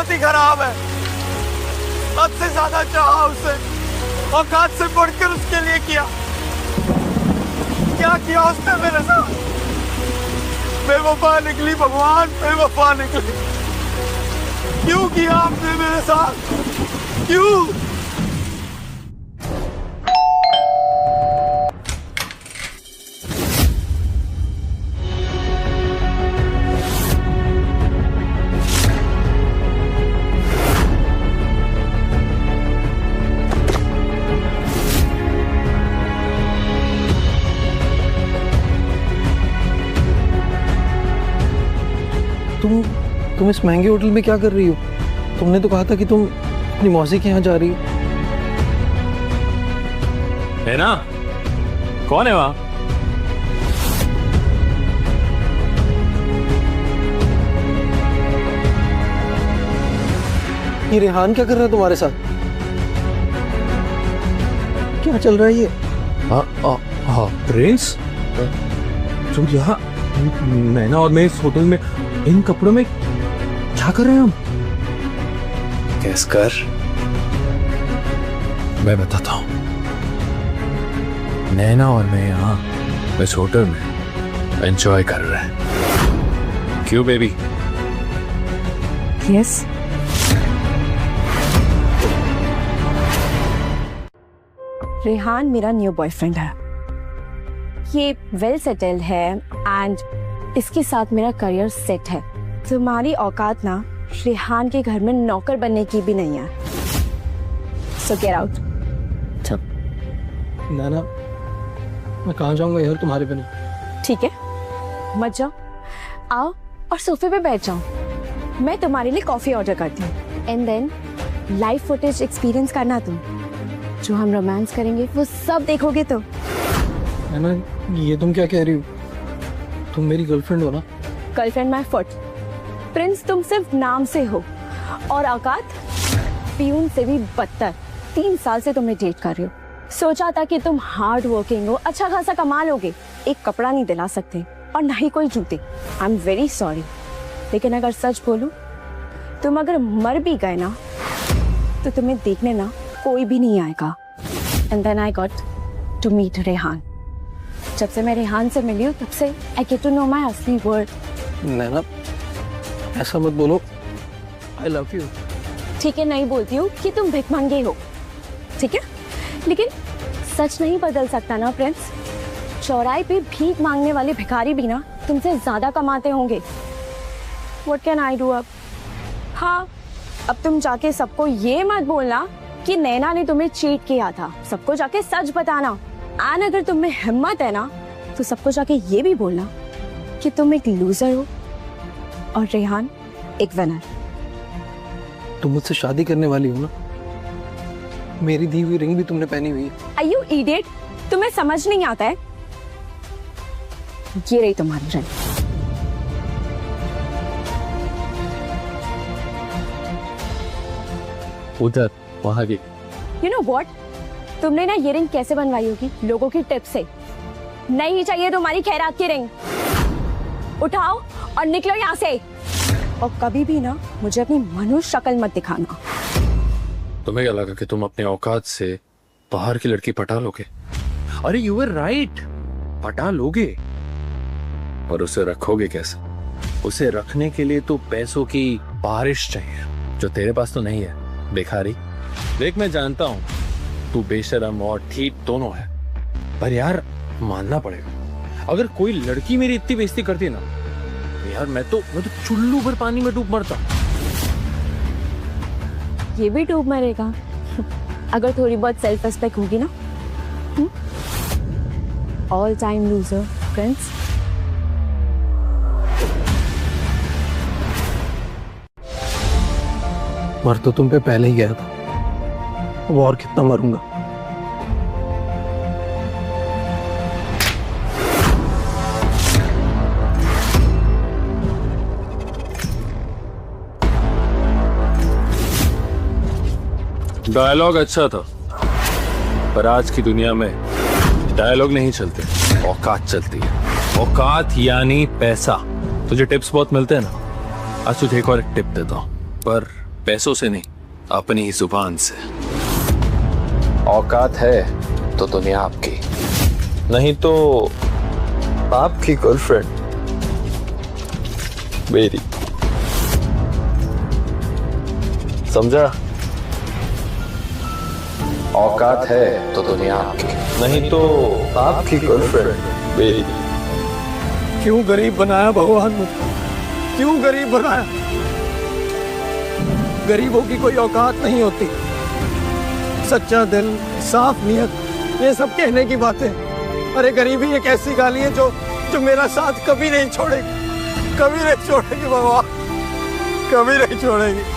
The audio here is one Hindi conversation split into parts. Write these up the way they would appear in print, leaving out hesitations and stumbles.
औकात ही खराब है। हद से ज्यादा चाहा उसे, औकात से बढ़कर उसके लिए किया। क्या किया उसने मेरे साथ? बेवफा निकली भगवान, बेवफा निकली। क्यों किया आपने मेरे साथ? क्यों? तुम इस महंगे होटल में क्या कर रही हो? तुमने तो कहा था कि तुम अपनी मौसी के यहाँ जा रही हो। है ना? कौन है वहां? ये रेहान क्या कर रहा है तुम्हारे साथ? क्या चल रहा है ये? प्रिंस, तुम यहाँ नैना और मैं इस होटल में इन कपड़ों में क्या कर रहे हैं हम? कैस कर, मैं बताता हूँ। नैना और मैं यहाँ इस होटल में एंजॉय कर रहे हैं। क्यों बेबी? यस। रेहान मेरा न्यू बॉयफ्रेंड है। ये वेल सेटल्ड है एंड इसके साथ मेरा करियर सेट है। तुम्हारी औकात ना रेहान के घर में नौकर बनने की भी नहीं है। सो गेट आउट। नाना, मैं कहाँ जाऊंगा यार तुम्हारे बिना? ठीक है, मत जाओ, आओ और सोफे पे बैठ जाओ। मैं तुम्हारे लिए कॉफी ऑर्डर करती हूँ and then live footage experience करना। तुम जो हम रोमांस करेंगे वो सब देखोगे। तो नाना, ये तुम क्या कह रही हो? तुम मेरी गर्लफ्रेंड हो ना? Girlfriend my foot. प्रिंस तुम सिर्फ नाम से हो और औकात पियून से भी बदतर। 3 साल से तुम्हें डेट कर रही हो। सोचा था कि तुम हार्ड वर्किंग हो, अच्छा खासा कमा लोगे। एक कपड़ा नहीं दिला सकते और ना ही कोई जूते। आई एम वेरी सॉरी, लेकिन अगर सच बोलूं, तुम अगर मर भी गए ना तो तुम्हें देखने ना कोई भी नहीं आएगा। And then I got to meet Rehan. जब से मैं रेहान से मिली हूँ तब से I get to know my असली वर्ड। नैना, ऐसा मत बोलो। I love you. ठीक है, नहीं बोलती हूँ कि तुम भिखमंगे हो, ठीक है, लेकिन सच नहीं बदल सकता ना प्रिंस। चौराहे पे भीख मांगने वाले भिखारी भी ना तुमसे ज्यादा कमाते होंगे। व्हाट कैन आई डू अब? हाँ, अब तुम जाके सबको ये मत बोलना कि नैना ने तुम्हें चीट किया था। सबको जाके सच बताना। एंड अगर तुम में हिम्मत है ना तो सबको जाके ये भी बोलना कि तुम एक लूजर हो और रेहान एक विनर। तुम मुझसे शादी करने वाली हो ना? मेरी दी हुई रिंग भी तुमने पहनी हुई है। Are you idiot? तुम्हें समझ नहीं आता है? ये रही तुम्हारी रिंग। उधर वहां की। You know what? तुमने ना ये रिंग कैसे बनवाई होगी? लोगों की टिप से। नहीं चाहिए तुम्हारी खैरात की रिंग। उठाओ और निकलो यहाँ से। और कभी भी ना मुझे अपनी मनुष्य शक्ल मत दिखाना। तुम्हें क्या लगा कि तुम अपने औकात से बाहर की लड़की पटा लोगे? अरे यू वर राइट, पटा लोगे, और उसे रखोगे कैसे? उसे रखने के लिए तो पैसों की बारिश चाहिए, जो तेरे पास तो नहीं है भिखारी। देख, मैं जानता हूँ तू बेशरम और ठीक दोनों है, पर यार मानना पड़ेगा, अगर कोई लड़की मेरी इतनी बेइज्जती करती ना यार, मैं तो चुल्लू भर पानी में डूब मरता। ये भी डूब मरेगा अगर थोड़ी बहुत सेल्फ रिस्पेक्ट होगी ना। All time loser friends. मर तो तुम पे पहले ही गया था, अब और कितना मरूंगा। डायलॉग अच्छा था, पर आज की दुनिया में डायलॉग नहीं चलते, औकात चलती है। औकात यानी पैसा। तुझे टिप्स बहुत मिलते हैं ना, आज तुझे एक और टिप देता हूँ, पर पैसों से नहीं, अपनी ही जुबान से। औकात है तो दुनिया आपकी, नहीं तो आपकी गर्लफ्रेंड मेरी। समझा? औकात है तो दुनिया आपकी, नहीं तो आपकी गर्लफ्रेंड मेरी। क्यों गरीब बनाया भगवान मुझे, क्यों गरीब बनाया? गरीबों की कोई औकात नहीं होती। सच्चा दिल, साफ नियत, ये सब कहने की बातें। अरे गरीबी एक ऐसी गाली है जो मेरा साथ कभी नहीं छोड़ेगी, कभी नहीं छोड़ेगी भगवान, कभी नहीं छोड़ेगी।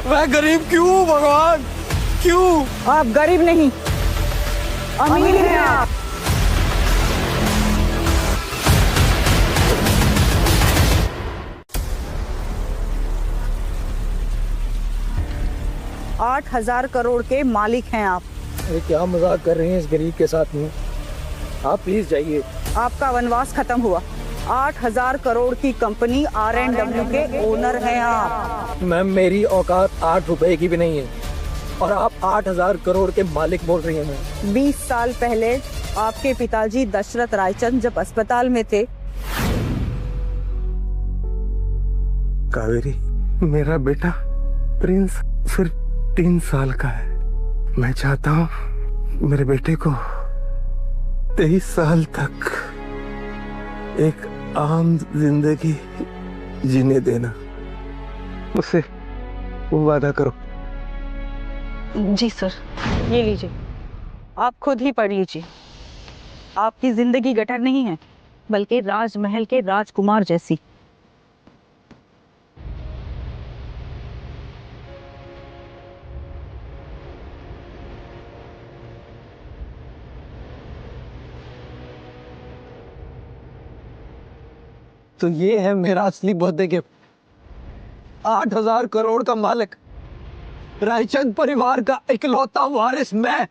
मैं गरीब क्यों हूं भगवान, क्यों? आप गरीब नहीं, अमीर हैं आप। $8,000 करोड़ के मालिक हैं आप। अरे क्या मजाक कर रहे हैं इस गरीब के साथ में? आप प्लीज जाइए। आपका वनवास खत्म हुआ। 8,000 करोड़ की कंपनी R&W के ओनर हैं आप। मैम मेरी औकात 8 रुपए की भी नहीं है और आप 8,000 करोड़ के मालिक बोल रही हैं मैम। 20 साल पहले आपके पिताजी दशरथ रायचंद जब अस्पताल में थे, कावेरी, मेरा बेटा प्रिंस सिर्फ 3 साल का है। मैं चाहता हूँ मेरे बेटे को 23 साल तक एक आम जिंदगी जीने देना। मुझसे वादा करो। जी सर। ये लीजिए, आप खुद ही पढ़ लीजिए। आपकी जिंदगी गटर नहीं है, बल्कि राजमहल के राजकुमार जैसी। तो ये है मेरा असली बर्थडे गिफ्ट। 8,000 करोड़ का मालिक, रायचंद परिवार का इकलौता वारिस मैं।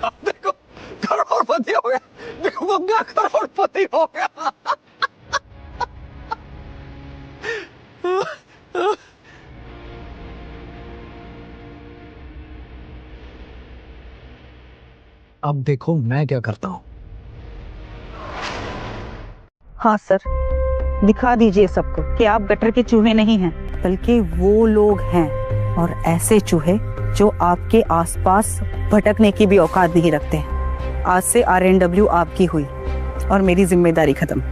अब देखो करोड़पति हो गया, देखो बंगा करोड़पति हो गया। अब देखो मैं क्या करता हूँ। हाँ सर, दिखा दीजिए सबको कि आप गटर के चूहे नहीं हैं, बल्कि वो लोग हैं, और ऐसे चूहे जो आपके आसपास भटकने की भी औकात नहीं रखते हैं। आज से R&W आपकी हुई और मेरी जिम्मेदारी खत्म।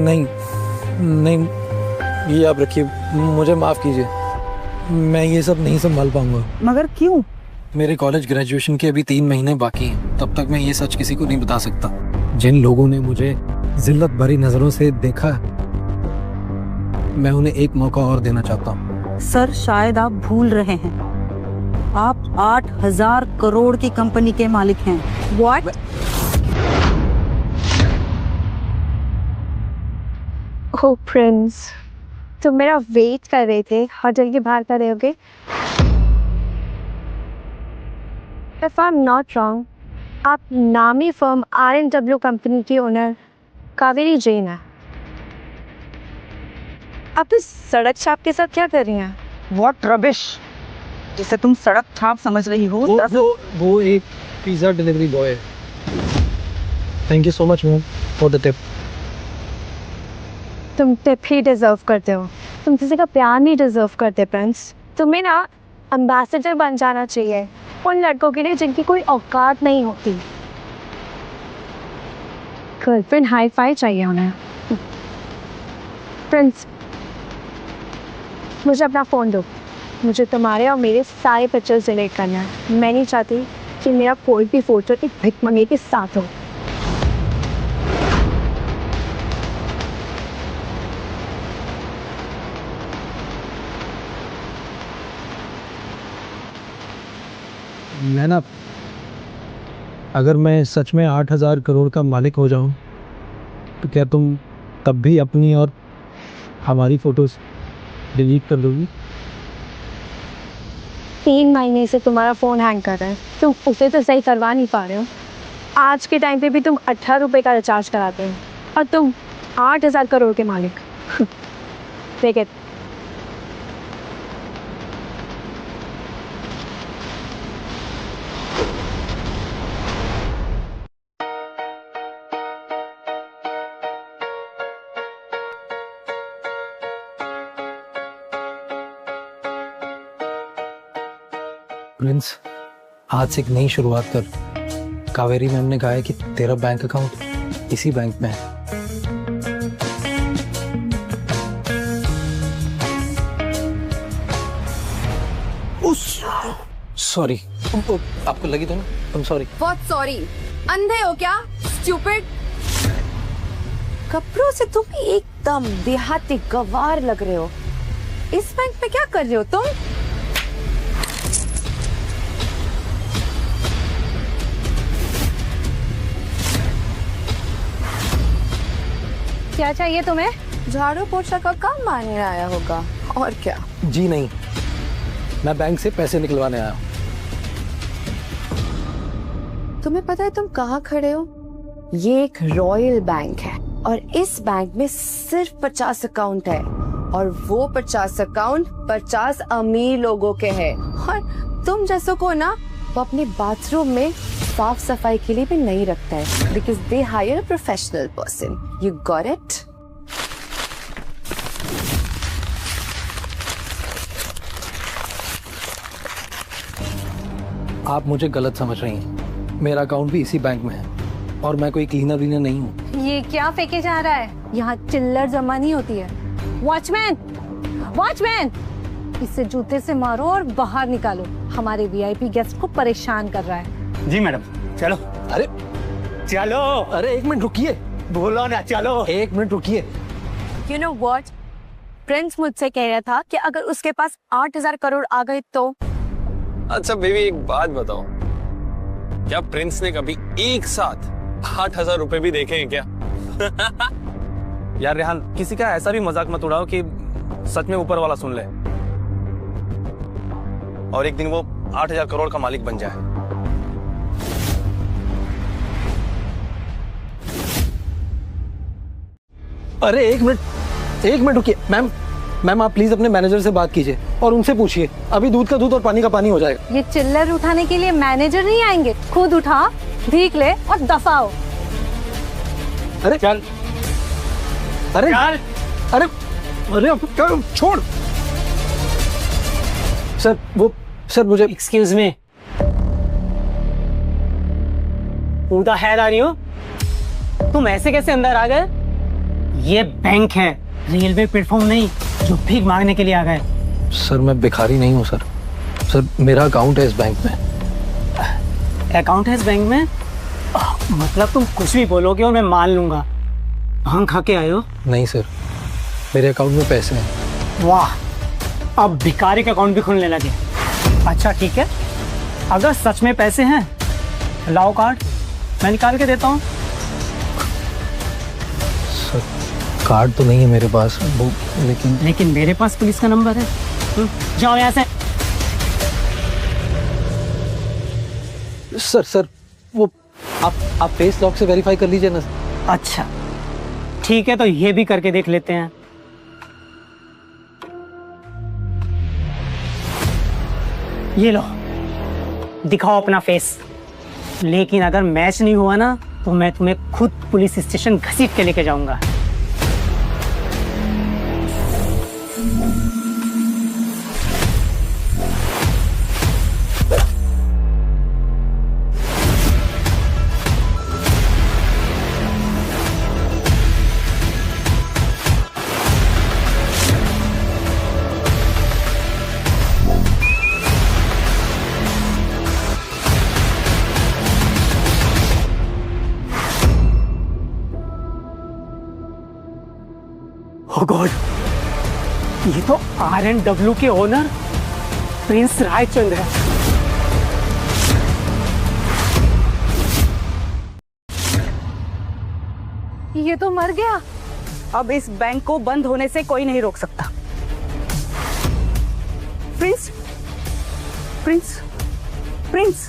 नहीं नहीं, ये आप रखिए, मुझे माफ कीजिए, मैं ये सब नहीं संभाल पाऊंगा। मगर क्यों? मेरे कॉलेज ग्रेजुएशन के अभी 3 महीने बाकी हैं, तब तक मैं ये सच किसी को नहीं बता सकता। जिन लोगों ने मुझे जिल्लत भरी नजरों से देखा, मैं उन्हें एक मौका और देना चाहता हूँ। सर, शायद आप भूल रहे हैं, आप 8,000 करोड़ की कंपनी के मालिक हैं। What? ओ प्रिंस, तुम मेरा वेट कर रहे थे होटल के बाहर खड़े होगे। If I'm not wrong, आप नामी फर्म R&W कंपनी की ओनर कावेरी जैन है। आप इस सड़क छाप के साथ क्या कर रही हैं? What rubbish! जिसे तुम सड़क छाप समझ रही हो, वो एक पिज्जा डिलीवरी बॉय है। Thank you so much ma'am for the tip. तुम टिप ही डिजर्व करते हो, तुम किसी का प्यार नहीं डिजर्व करते प्रिंस। तुम्हें ना एम्बेसडर बन जाना चाहिए उन लड़कों के लिए जिनकी कोई औकात नहीं होती। गर्लफ्रेंड हाई फाई चाहिए उन्हें। प्रिंस, मुझे अपना फ़ोन दो, मुझे तुम्हारे और मेरे सारे पिक्चर्स डिलीट करना है। मैं नहीं चाहती कि मेरा कोई भी फोटो एक भिखमंगे के साथ हो। मैं ना, अगर मैं सच में 8,000 करोड़ का मालिक हो जाऊं, तो क्या तुम तब भी अपनी और हमारी फोटोज डिलीट कर दोगी? 3 महीने से तुम्हारा फोन हैंग कर रहा है, तुम उसे तो सही करवा नहीं पा रहे हो। आज के टाइम पे भी तुम 18 रुपए का रिचार्ज कराते हो और तुम 8,000 करोड़ के मालिक। देख इट। प्रिंस, आज से एक नई शुरुआत कर। कावेरी मैम ने कहा है कि तेरा बैंक अकाउंट इसी बैंक में है। सॉरी, आपको लगी तो ना? सॉरी। बहुत सॉरी। अंधे हो क्या? स्टूपिड। कपड़ों से तुम एकदम देहाती गवार लग रहे हो। इस बैंक में क्या कर रहे हो तुम? क्या चाहिए तुम्हें? झाड़ू पोछा का काम मारने आया होगा, और क्या? जी नहीं, मैं बैंक से पैसे निकलवाने आया हूँ। तुम्हें पता है तुम कहाँ खड़े हो? ये एक रॉयल बैंक है और इस बैंक में सिर्फ 50 अकाउंट है और वो 50 अकाउंट 50 अमीर लोगों के हैं। और तुम जैसों को ना वो अपने बाथरूम में साफ सफाई के लिए भी नहीं रखता है, because they hire a professional person. You got it? आप मुझे गलत समझ रही हैं। मेरा अकाउंट भी इसी बैंक में है और मैं कोई क्लीनर वीनर नहीं हूँ। ये क्या फेंके जा रहा है? यहाँ चिल्लर जमा नहीं होती है। वॉचमैन, वॉचमैन, इसे जूते से मारो और बाहर निकालो। हमारे वीआईपी गेस्ट को परेशान कर रहा है। जी मैडम, चलो। अरे चलो। अरे एक मिनट रुकिए। बोलो ना, चलो। एक मिनट रुकिए। You know what? प्रिंस मुझसे कह रहा था कि अगर उसके पास 8,000 करोड़ आ गए तो। अच्छा बेबी, एक बात बताओ, क्या प्रिंस ने कभी एक साथ 8,000 रुपए भी देखे हैं क्या? यार रेहान, किसी का ऐसा भी मजाक मत उड़ाओ कि सच में ऊपर वाला सुन ले और एक दिन वो 8,000 करोड़ का मालिक बन जाए। अरे एक मिनट रुकिए। मैम आप प्लीज अपने मैनेजर से बात कीजिए और उनसे पूछिए। अभी दूध का दूध और पानी का पानी हो जाएगा। ये चिल्लर उठाने के लिए मैनेजर नहीं आएंगे, खुद उठा, भीख ले और दफाओ। अरे चल, अरे चल। अरे अरे छोड़। सर मुझे excuse me, who the hell are you? तुम ऐसे कैसे अंदर आ गए? ये बैंक है, रेलवे प्लेटफॉर्म नहीं जो भीख मांगने के लिए आ गए। सर मैं भिखारी नहीं हूँ सर मेरा अकाउंट है इस बैंक में। अकाउंट है इस बैंक में? मतलब तुम कुछ भी बोलोगे और मैं मान लूंगा। भांग खा के आए हो? नहीं सर, मेरे अकाउंट में पैसे हैं। वाह, अब भिखारी का अकाउंट भी खुलने लगे। अच्छा ठीक है, अगर सच में पैसे हैं लाओ कार्ड, मैं निकाल के देता हूँ। सर कार्ड तो नहीं है मेरे पास वो, लेकिन मेरे पास पुलिस का नंबर है। जाओ यहाँ से। सर वो आप फेस लॉक से वेरीफाई कर लीजिए ना। अच्छा ठीक है, तो ये भी करके देख लेते हैं। ये लो, दिखाओ अपना फेस। लेकिन अगर मैच नहीं हुआ ना तो मैं तुम्हें खुद पुलिस स्टेशन घसीट के लेके जाऊंगा। ओह गॉड, ये तो R&W के ओनर प्रिंस रायचंद है। ये तो मर गया। अब इस बैंक को बंद होने से कोई नहीं रोक सकता। Prince, Prince, Prince.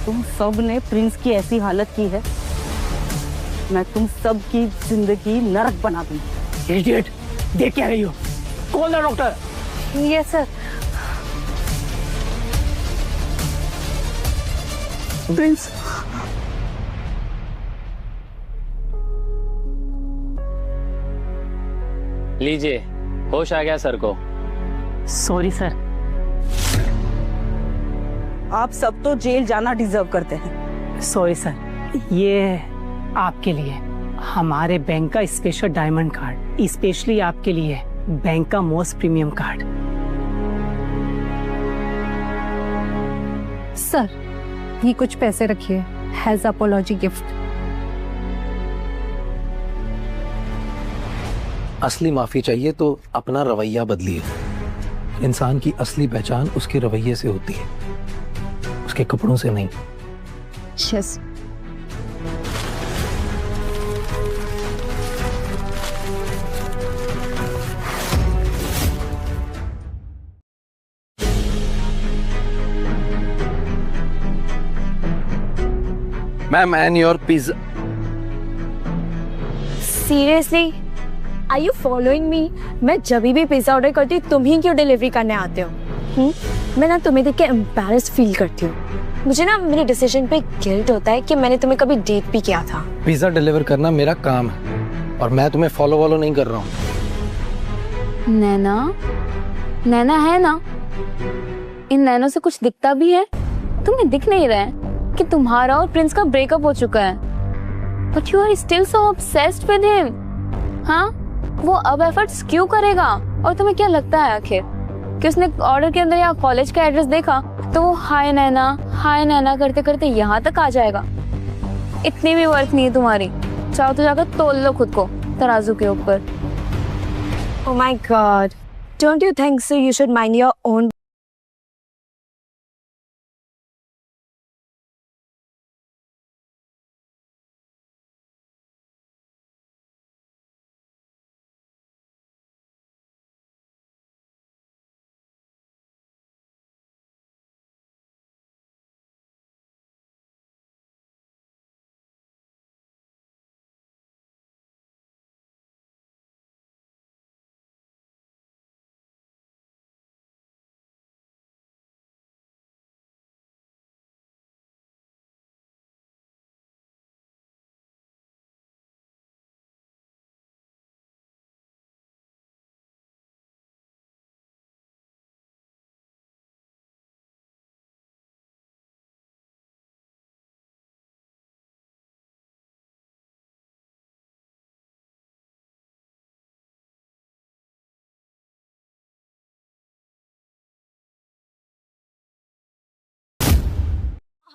तुम सब ने प्रिंस की ऐसी हालत की है, मैं तुम सब की जिंदगी नरक बना दूंगी। इडियट, देख क्या रही हो? Call the doctor. Yes sir. Prince, लीजिए, होश आ गया सर को। Sorry sir. आप सब तो जेल जाना डिजर्व करते हैं। सॉरी सर, ये आपके लिए हमारे बैंक का स्पेशल डायमंड कार्ड, स्पेशली आपके लिए बैंक का मोस्ट प्रीमियम कार्ड। सर, ये कुछ पैसे रखिए, हैज अपोलॉजी गिफ्ट। असली माफी चाहिए तो अपना रवैया बदलिए। इंसान की असली पहचान उसके रवैये से होती है, उसके कपड़ों से नहीं। Yes. Ma'am, and your pizza. Seriously, are you following me? मैं जब भी पिज्जा ऑर्डर करती हूँ तुम ही क्यों डिलीवरी करने आते हो? मैं ना तुम्हें देख के एम्बैरेस फील करती हूँ। मुझे ना मेरे डिसीजन पे गिल्ट होता है कि मैंने तुम्हें कभी डेट भी किया था। पिज्जा डिलीवर करना मेरा काम है और मैं तुम्हें फॉलो नहीं कर रहा हूँ। नैना, नैना है ना? इन नैनों से कुछ दिखता भी है? तुम्हें दिख नहीं रहा है कि तुम्हारा और प्रिंस का ब्रेकअप हो चुका है, but you are still so obsessed with him. हाँ, वो अब एफर्ट्स क्यों करेगा? और तुम्हें क्या लगता है आखिर कि उसने ऑर्डर के अंदर या कॉलेज का एड्रेस देखा तो वो हाय नैना करते करते यहाँ तक आ जाएगा? इतनी भी वर्थ नहीं है तुम्हारी। चाहो तो जाकर तोल लो खुद को तराजू के ऊपर। Oh my God, don't you think so? You should mind your own.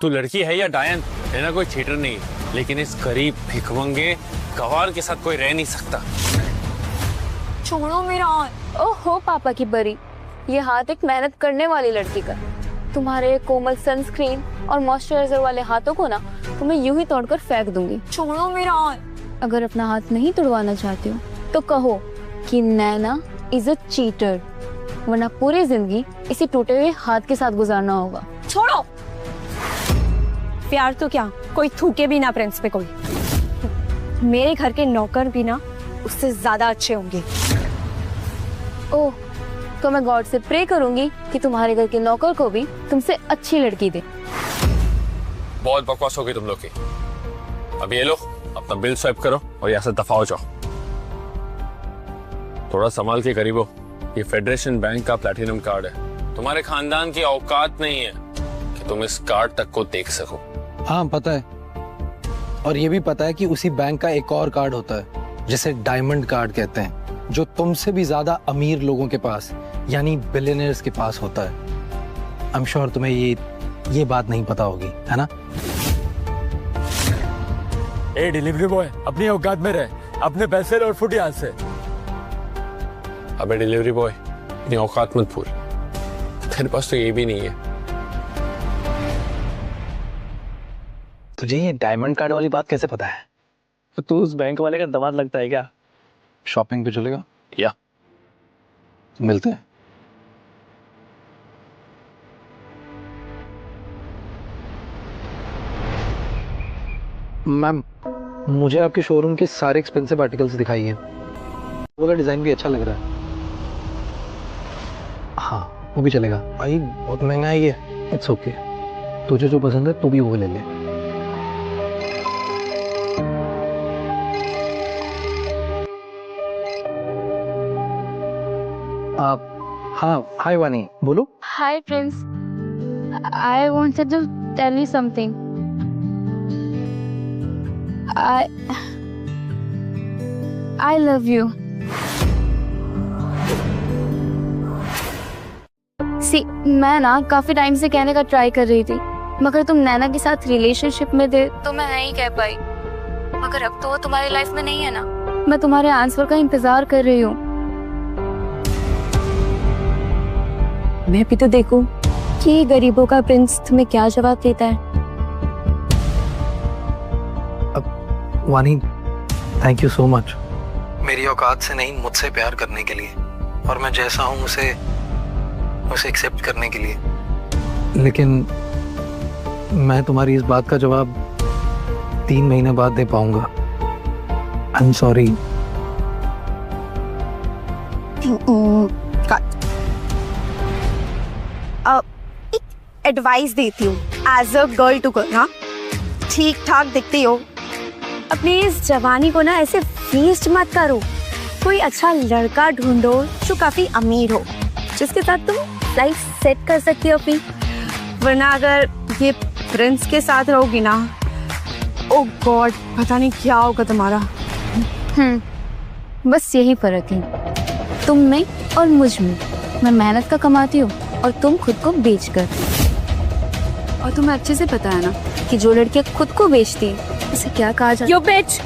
तू लड़की है या डायन है ना, कोई चीटर नहीं, लेकिन इस गरीब भिखमंगे गवार के साथ कोई रह नहीं सकता। छोड़ो मेरा। ओहो पापा की बरी, ये हाथ एक मेहनत करने वाली लड़की का। तुम्हारे कोमल सनस्क्रीन और मॉइस्चराइजर वाले हाथों को ना तुम्हें यूं ही तोड़कर फेंक दूंगी। छोड़ो मेरा। अगर अपना हाथ नहीं तुड़वाना चाहते हो तो कहो कि नैना इज अ चीटर, वरना पूरी जिंदगी इसी टूटे हुए हाथ के साथ गुजारना होगा। छोड़ो। प्यार तो क्या, कोई थूके भी ना प्रिंस पे कोई। मेरे घर के नौकर भी ना उससे ज्यादा अच्छे होंगे। ओह, तो मैं गॉड से प्रे करूंगी कि तुम्हारे घर के नौकर को भी तुमसे अच्छी लड़की दे। बहुत बकवास हो गई तुम लोग की। अब ये लो, अपना बिल स्वाइप करो और यहाँ से दफा हो जाओ। थोड़ा संभाल के करीबो, ये फेडरेशन बैंक का प्लैटिनम कार्ड है। तुम्हारे खानदान की औकात नहीं है कि तुम इस कार्ड तक को देख सको। हाँ पता है, और ये भी पता है कि उसी बैंक का एक और कार्ड होता है जिसे डायमंड कार्ड कहते हैं, जो तुमसे भी ज्यादा अमीर लोगों के पास यानी बिलियनियर्स के पास होता है। आई एम श्योर तुम्हें ये बात नहीं पता होगी, है ना? ए डिलीवरी बॉय, अपनी औकात में रहे, अपने पैसे और फुट यहाँ से। अबे डिलीवरी बॉय, अपनी औकात मत भूल, तेरे पास तो ये भी नहीं है। तुझे ये डायमंड कार्ड वाली बात कैसे पता है? तो तू उस बैंक वाले का दामाद लगता है क्या? शॉपिंग पे चलेगा? या मिलते हैं। मैम, मुझे आपके शोरूम के सारे एक्सपेंसिव आर्टिकल्स दिखाइए। वो वाला डिजाइन भी अच्छा लग रहा है। हाँ, वो भी चलेगा। भाई बहुत महंगा है ये। इट्स ओके, तुझे जो पसंद है तू भी वो ले ले। आप हाँ, हाय वानी, बोलो। Hi, Prince. I wanted to tell you something. I love you. See, मैं ना काफी टाइम से कहने का ट्राई कर रही थी, मगर तुम नैना के साथ रिलेशनशिप में थे तो मैं नहीं कह पाई। मगर अब तो वो तुम्हारी लाइफ में नहीं है ना, मैं तुम्हारे आंसर का इंतजार कर रही हूँ। मैं भी तो देखूं कि गरीबों का प्रिंस तुम्हें क्या जवाब देता है। वानी, थैंक यू सो मच मेरी औकात से नहीं मुझसे प्यार करने के लिए, और मैं जैसा हूँ उसे एक्सेप्ट करने के लिए। लेकिन मैं तुम्हारी इस बात का जवाब 3 महीने बाद दे पाऊंगा। I am sorry. एक एडवाइस देती हूँ as a girl to girl. हाँ, ठीक ठाक दिखती हो, अपनी इस जवानी को ना ऐसे वेस्ट मत करो। कोई अच्छा लड़का ढूंढो जो काफी अमीर हो, जिसके साथ तुम लाइफ सेट कर सकती हो अपनी। वरना अगर ये प्रिंस के साथ रहोगी ना, ओ गॉड, पता नहीं क्या होगा तुम्हारा। बस यही फर्क है तुम में और मुझ में। मैं मेहनत का कमाती हूँ और तुम खुद को बेच कर। और तुम्हें अच्छे से पता है ना कि जो लड़कियाँ खुद को बेचती है उसे क्या कहा जाता है। यो बिच,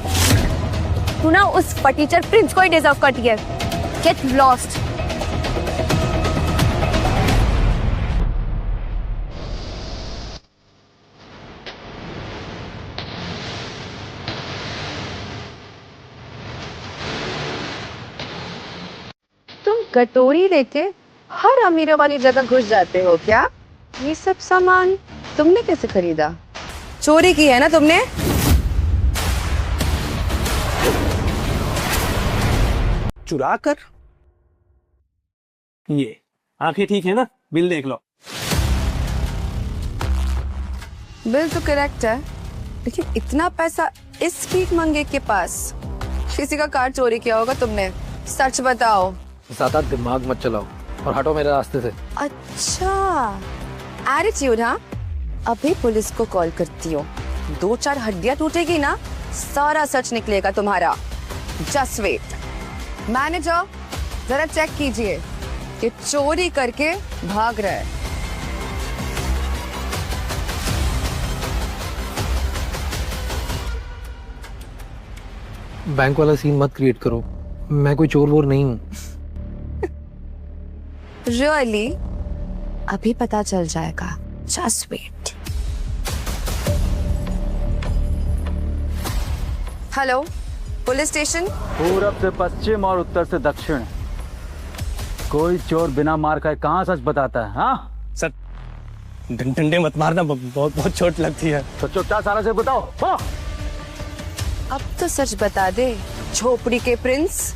तू ना उस फटीचर प्रिंस को ही डिजर्व करती है। Get lost. तुम कटोरी लेके हर अमीरों वाली जगह घुस जाते हो क्या? ये सब सामान तुमने कैसे खरीदा? चोरी की है ना तुमने? चुरा कर? ये आंखें ठीक है ना? बिल देख लो। बिल तो करेक्ट है, लेकिन इतना पैसा इस भीख मंगे के पास? किसी का कार चोरी किया होगा तुमने, सच बताओ। ज्यादा दिमाग मत चलाओ और हटो मेरे रास्ते से। अच्छा, एटीट्यूड। हाँ, अभी पुलिस को कॉल करती हो, 2-4 हड्डियां टूटेगी ना, सारा सच निकलेगा तुम्हारा। Just wait. मैनेजर, जरा चेक कीजिए कि चोरी करके भाग रहा है। बैंक वाला सीन मत क्रिएट करो, मैं कोई चोर वोर नहीं हूँ। रियली? अभी पता चल जाएगा, just wait. Hello, police station. पूरब से पश्चिम और उत्तर से दक्षिण कोई चोर बिना मार खाए कहाँ सच बताता है? हाँ सर, डंडे मत मारना, बहुत बहुत चोट लगती है। तो चुपचाप सारा से बताओ। हाँ। अब तो सच बता दे, झोपड़ी के प्रिंस।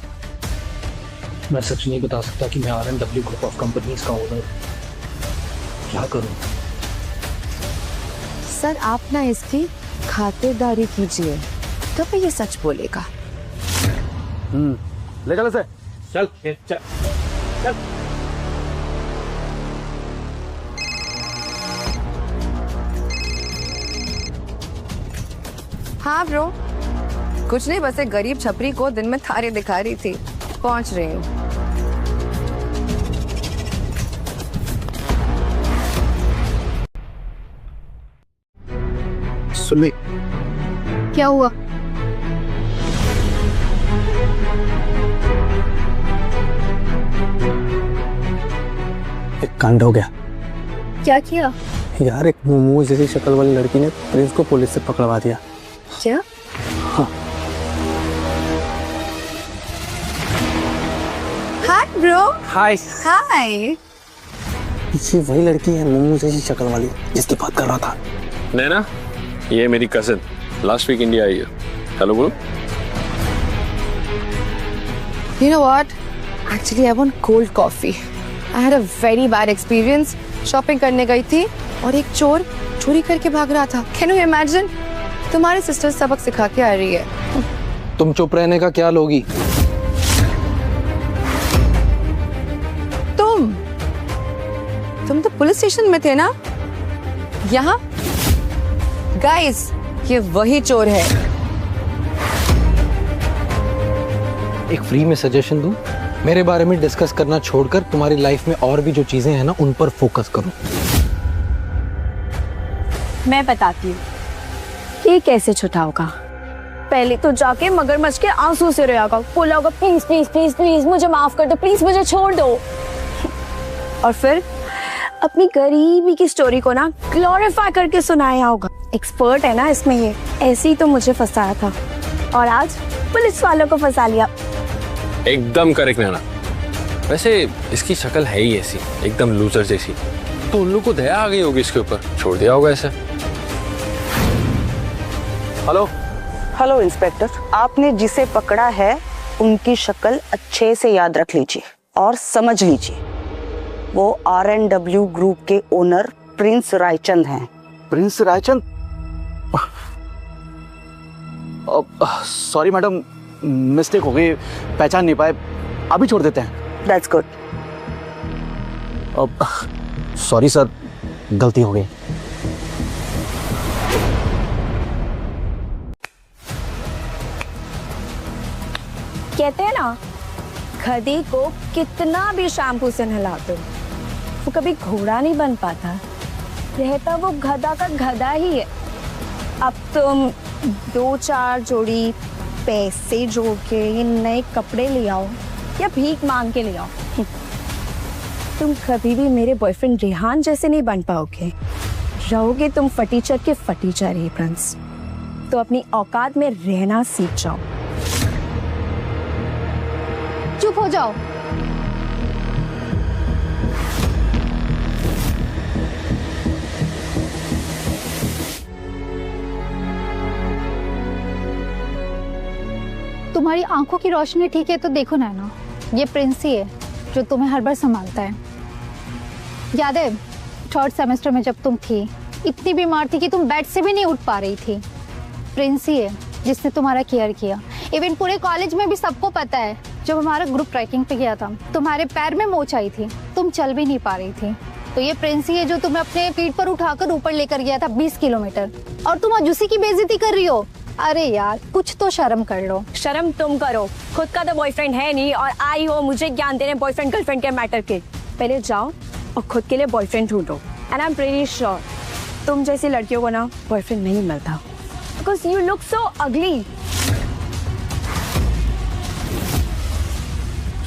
मैं सच नहीं बता सकता कि मैं RNW ग्रुप ऑफ कंपनीज का ओनर। क्या करूं? सर, आप ना इसकी खातिरदारी कीजिए, तो फिर ये सच बोलेगा। ले चल इसे। चल चल चल। हाँ ब्रो, कुछ नहीं, बस एक गरीब छपरी को दिन में तारे दिखा रही थी। पहुंच रही हूँ। सुन ले। क्या हुआ? एक कांड हो गया। क्या किया? यार एक मोमो जैसी शक्ल वाली लड़की ने प्रिंस को पुलिस से पकड़वा दिया। क्या? हाँ। Hi bro. हाय। हाय। ये वही लड़की है मोमो जैसी शक्ल वाली जिसकी बात कर रहा था। नैना, ये मेरी कजिन लास्ट वीक इंडिया आई है। हेलो बोलो। You know what? Actually, I want cold coffee. I had a very bad experience. Shopping करने गई थी और एक चोर चोरी करके भाग रहा था। Can you imagine? तुम्हारी सिस्टर सबक सिखा के आ रही है। तुम चुप रहने का क्या लोगी? तुम तो पुलिस स्टेशन में थे ना? यहाँ? गाइस, ये वही चोर है। एक फ्री में सजेशन दूं? मेरे बारे में डिस्कस करना छोड़कर तुम्हारी लाइफ में और भी जो चीजें हैं ना उन पर फोकस करो। मैं बताती हूँ ये कैसे छुटा होगा। पहले तो जाके मगरमच्छ के आंसू से रोया होगा, बोला होगा प्लीज प्लीज प्लीज प्लीज मुझे माफ कर दो, प्लीज मुझे छोड़ दो। और फिर अपनी गरीबी की स्टोरी को ना ग्लोरीफाई करके सुनाया होगा। एक्सपर्ट है ना इसमें ये। ऐसे ही तो मुझे फंसाया था और आज पुलिस वालों को फंसा लिया। एकदम करेक्ट नैना। वैसे इसकी शक्ल है ही ऐसी, एकदम लूजर जैसी, तो उन लोगों को दया आ गई होगी इसके ऊपर, छोड़ दिया होगा ऐसे। हेलो हेलो इंस्पेक्टर, आपने जिसे पकड़ा है उनकी शक्ल अच्छे से याद रख लीजिए और समझ लीजिए, वो R&W ग्रुप के ओनर प्रिंस रायचंद हैं। Prince Raichand? Sorry madam, mistake हो गई, पहचान नहीं पाए, अभी छोड़ देते हैं। That's good. सॉरी सर, गलती हो गई। कहते हैं ना, गधे को कितना भी शैम्पू से नहला दो वो कभी घोड़ा नहीं बन पाता, रहता वो गधा का गधा ही है। अब तुम 2-4 जोड़ी पैसे जोड़ के ये नए कपड़े ले आओ या भीख मांग के ले आओ, तुम कभी भी मेरे बॉयफ्रेंड रेहान जैसे नहीं बन पाओगे। रहोगे तुम फटीचर के फटीचर ही प्रिंस। तो अपनी औकात में रहना सीख जाओ। चुप हो जाओ। तुम्हारी आंखों की रोशनी ठीक है तो देखो नैना, ये प्रिंस ही है जो तुम्हें हर बार संभालता है। याद है 3rd सेमेस्टर में जब तुम थी, इतनी बीमार थी कि तुम बेड से भी नहीं उठ पा रही थी। प्रिंस ही है जिसने तुम्हारा केयर किया। इवन पूरे कॉलेज में भी सबको पता है, जब हमारा ग्रुप ट्रैकिंग पे गया था तुम्हारे पैर में मोच आई थी, तुम चल भी नहीं पा रही थी। तो ये प्रिंस ही है जो तुम्हें अपने पीठ पर उठाकर ऊपर लेकर गया था 20 किलोमीटर, और तुम आज उसी की बेइज्जती कर रही हो। अरे यार, कुछ तो शर्म कर लो। शर्म तुम करो, खुद का तो बॉयफ्रेंड है नहीं और आई हो मुझे ज्ञान देने बॉयफ्रेंड गर्लफ्रेंड के मैटर के। पहले जाओ और खुद के लिए बॉयफ्रेंड ढूंढो। And I am pretty sure तुम जैसी लड़कियों को ना बॉयफ्रेंड नहीं मिलता, because you look so ugly.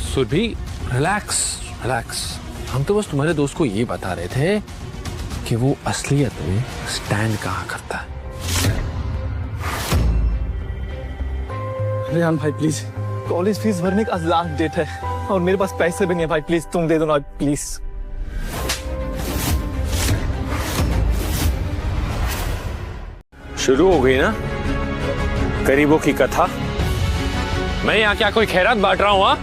Surbhi, relax relax. हम तो बस तुम्हारे दोस्त को ये बता रहे थे कि वो असलियत में स्टैंड कहाँ करता है। रेहान भाई प्लीज, कॉलेज फीस भरने का आज लास्ट डेट है और मेरे पास पैसे भी नहीं है भाई, प्लीज तुम दे दो ना प्लीज। शुरू हो गई ना गरीबों की कथा। मैं यहाँ क्या कोई खैरात बांट रहा हूँ?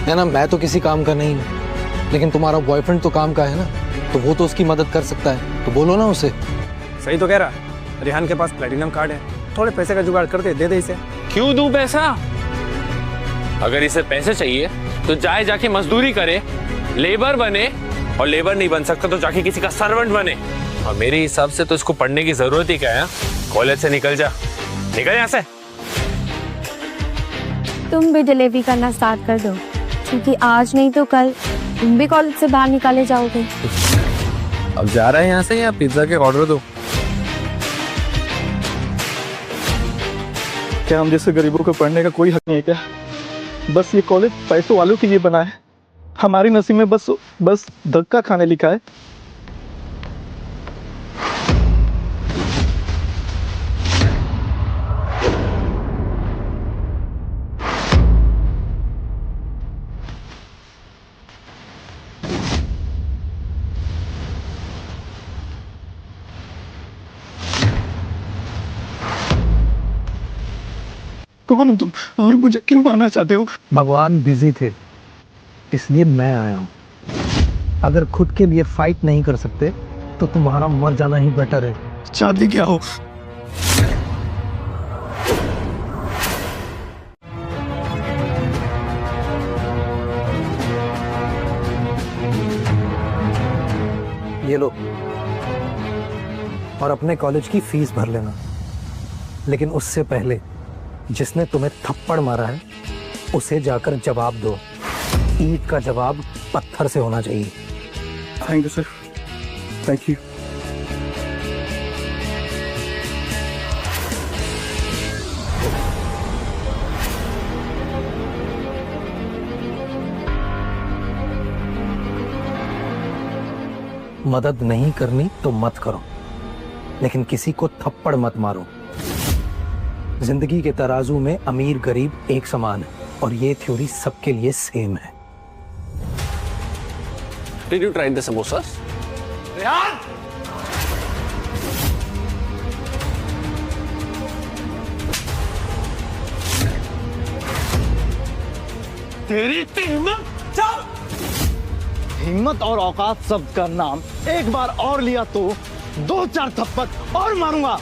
है ना, मैं तो किसी काम का नहीं हूँ, लेकिन तुम्हारा बॉयफ्रेंड तो काम का है ना, तो वो तो उसकी मदद कर सकता है, तो बोलो ना उसे। सही तो कह रहा, रेहान के पास प्लेटिनम कार्ड है, थोड़े पैसे का जुगाड़ कर दे दे इसे। क्यों दूं पैसा? अगर इसे पैसे चाहिए तो जाके मजदूरी करे, लेबर बने, और लेबर नहीं बन सकता तो जाके किसी का सर्वेंट बने। और मेरे हिसाब से तो इसको पढ़ने की जरूरत ही क्या है? कॉलेज से निकल जा, निकल यहाँ से। तुम भी डिलीवरी करना स्टार्ट कर दो, क्योंकि आज नहीं तो कल तुम भी कॉलेज से बाहर निकाले जाओगे। अब जा रहे हैं यहाँ से या पिज्जा के ऑर्डर दो? क्या हम जैसे गरीबों को पढ़ने का कोई हक नहीं है क्या? बस ये कॉलेज पैसों वालों के लिए बना है, हमारी नसीब में बस धक्का खाने लिखा है। कौन हो तुम और मुझे क्यों मारना चाहते हो? भगवान बिजी थे इसलिए मैं आया हूँ। अगर खुद के लिए फाइट नहीं कर सकते तो तुम्हारा मर जाना ही बेटर है। चाहती क्या हो? ये लो और अपने कॉलेज की फीस भर लेना, लेकिन उससे पहले जिसने तुम्हें थप्पड़ मारा है उसे जाकर जवाब दो। ईंट का जवाब पत्थर से होना चाहिए। Thank you sir, thank you. मदद नहीं करनी तो मत करो, लेकिन किसी को थप्पड़ मत मारो। जिंदगी के तराजू में अमीर गरीब एक समान है और ये थ्योरी सबके लिए सेम है। Did you try the samosas? तेरी हिम्मत और औकात शब्द का नाम एक बार और लिया तो 2-4 थप्पड़ और मारूंगा।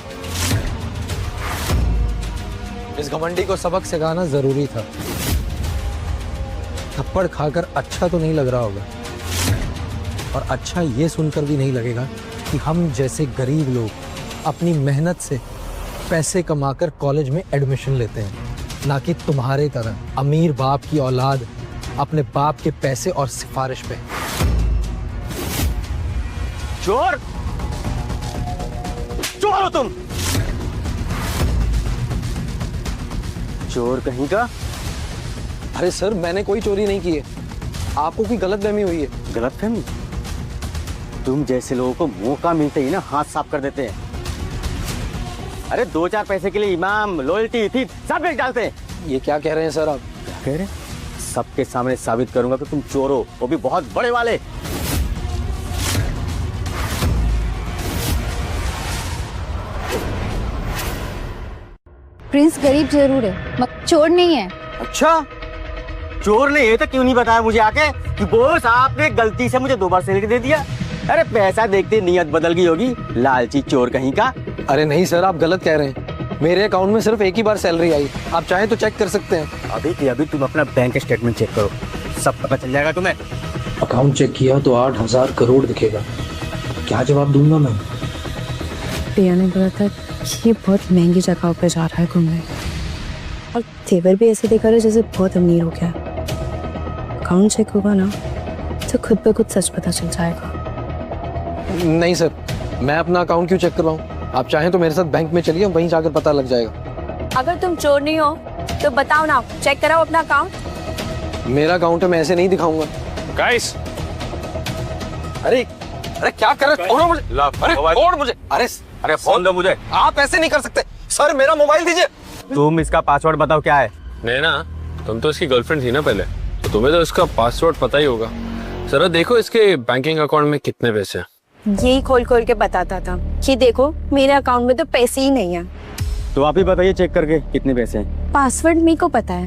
इस घमंडी को सबक सिखाना जरूरी था। थप्पड़ खाकर अच्छा तो नहीं लग रहा होगा, और अच्छा ये सुनकर भी नहीं लगेगा कि हम जैसे गरीब लोग अपनी मेहनत से पैसे कमाकर कॉलेज में एडमिशन लेते हैं, ना कि तुम्हारे तरह अमीर बाप की औलाद अपने बाप के पैसे और सिफारिश पे। चोर, चोर हो तुम, चोर कहीं का। अरे सर, मैंने कोई चोरी नहीं की है, आपको की गलतफहमी हुई है। गलतफहमी? तुम जैसे लोगों को मौका मिलते ही ना हाथ साफ कर देते हैं। अरे 2-4 पैसे के लिए इमाम, लॉयल्टी थी सब बेच डालते हैं। ये क्या कह रहे हैं सर आप? क्या कह रहे हैं? सबके सामने साबित करूंगा कि तुम चोर हो, वो भी बहुत बड़े वाले। प्रिंस गरीब जरूर है मगर चोर नहीं है। अच्छा, चोर नहीं है तो क्यों नहीं बताया मुझे आके कि बॉस आपने गलती से मुझे 2 बार सैलरी दे दिया। अरे पैसा देखते नियत बदल गई होगी, लालची चोर कहीं का। अरे नहीं सर, आप गलत कह रहे हैं। मेरे अकाउंट में सिर्फ एक ही बार सैलरी आई, आप चाहें तो चेक कर सकते हैं। अभी के अभी तुम अपना बैंक स्टेटमेंट चेक करो, सब पता चल जाएगा तुम्हें। अकाउंट चेक किया तो 8,000 करोड़ दिखेगा। क्या जवाब दूंगा मैं? पिया ने बोला था ये बहुत महंगी जगह पे जा रहा है घूमने, और तेवर भी ऐसे दिखा रहा है जैसे बहुत अमीर हो गया। अकाउंट चेक होगा ना तो खुद पे खुद सच पता चल जाएगा। नहीं सर, मैं अपना अकाउंट क्यों चेक करवाऊं? आप चाहें तो मेरे साथ बैंक में चलिए, वहीं जाकर पता लग जाएगा। अगर तुम चोर नहीं हो तो बताओ ना, चेक कराओ अपना अकाउंट। मेरा अकाउंट है, मैं ऐसे नहीं दिखाऊंगा। गाइस, अरे अरे क्या कर रहे हो? मुझे अरे छोड़ मुझे। अरे फोन दो मुझे। आप ऐसे नहीं कर सकते सर, मेरा मोबाइल दीजिए। तुम इसका पासवर्ड बताओ क्या है। नैना, तुम तो इसकी गर्लफ्रेंड थी ना पहले, तो तुम्हें तो इसका पासवर्ड पता ही होगा। जरा देखो इसके बैंकिंग अकाउंट में कितने पैसे हैं। यही खोल खोल के बताता था कि देखो मेरे अकाउंट में तो पैसे ही नहीं है। तो आप ही बताइए चेक करके कितने पैसे हैं। पासवर्ड मेरे को पता है,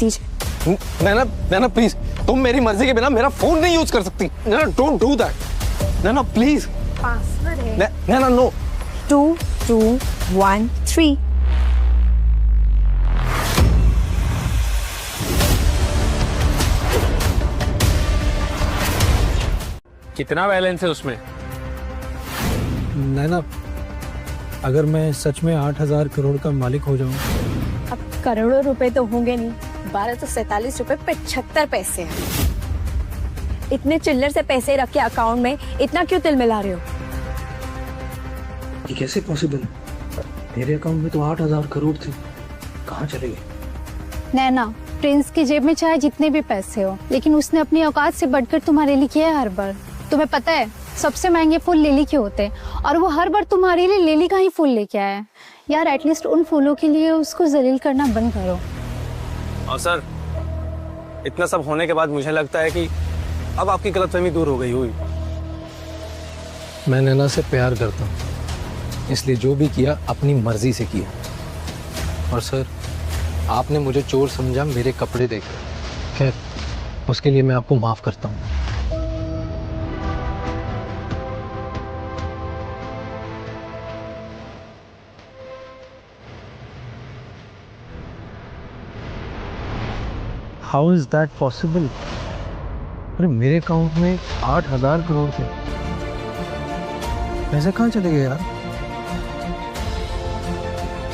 दीजिए। नैना प्लीज, तुम मेरी मर्जी के बिना मेरा फोन नहीं यूज कर सकती। Naina don't do that. Naina please. Password है नैना नो। 2213। कितना बैलेंस है उसमें? नैना, अगर मैं सच में 8,000 करोड़ का मालिक हो जाऊं। अब करोड़ों रुपए तो होंगे नहीं, 1247 रुपए 75 पैसे हैं। इतने चिल्लर से पैसे रख के अकाउंट में इतना क्यों तिल मिला रहे हो? ये कैसे पॉसिबल? मेरे अकाउंट में तो 8,000 करोड़ थे, कहाँ चले गए? नैना, प्रिंस की जेब में चाहे जितने भी पैसे हो, लेकिन उसने अपनी औकात से बढ़कर तुम्हारे लिए किया है हर बार। तुम्हें पता है सबसे महंगे फूल लिली के होते हैं, और वो हर बार तुम्हारे लिए लिली का ही फूल लेके आया है। यार एटलीस्ट उन फूलों के लिए उसको जलील करना बंद करो। और सर, इतना सब होने के बाद मुझे लगता है कि अब आपकी गलतफहमी दूर हो गई हुई। मैं नैना से प्यार करता हूँ, इसलिए जो भी किया अपनी मर्जी से किया। और सर, आपने मुझे चोर समझा मेरे कपड़े देखकर। खैर, उसके लिए मैं आपको माफ करता हूँ। How is that possible? अरे मेरे अकाउंट में 8,000 करोड़ थे, पैसे कहाँ चले गए यार?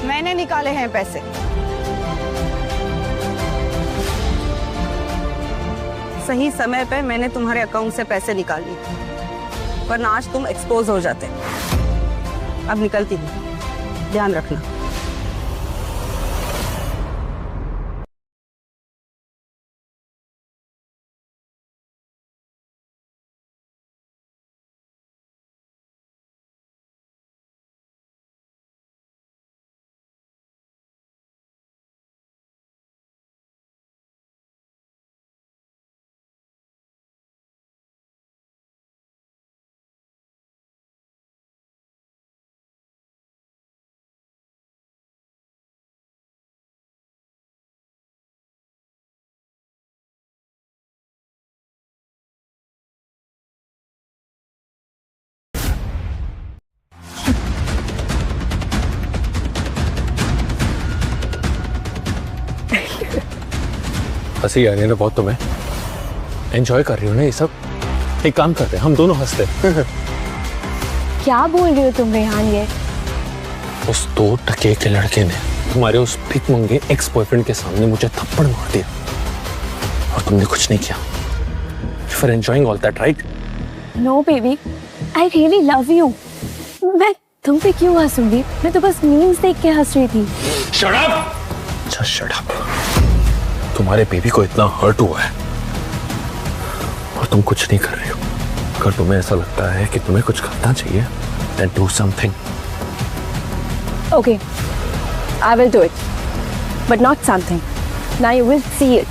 मैंने निकाले हैं पैसे। सही समय पे मैंने तुम्हारे अकाउंट से पैसे निकाल लिए, वरना आज तुम एक्सपोज हो जाते। अब निकलती हूँ, ध्यान रखना। हंसी आ रही है ना बहुत तुम्हें? एंजॉय कर रही हो ना ये सब? एक काम करते हैं, हम दोनों हंसते हैं। क्या बोल रहे हो तुम रेहान? ये उस 2 टके के लड़के ने तुम्हारे उस भिख मंगे एक्स बॉयफ्रेंड के सामने मुझे थप्पड़ मार दिया और तुमने कुछ नहीं किया। For enjoying all that, right? No baby, I really love you. मैं तुम पे क्यों हंसूंगी? मैं तो बस मीम्स देख के हंस रही थी। Shut up! Just shut up. तुम्हारे बेबी को इतना हर्ट हुआ है और तुम कुछ नहीं कर रही हो। अगर तुम्हें ऐसा लगता है कि तुम्हें कुछ करना चाहिए, then do something. Okay, I will do it, but not something. Now you will see it.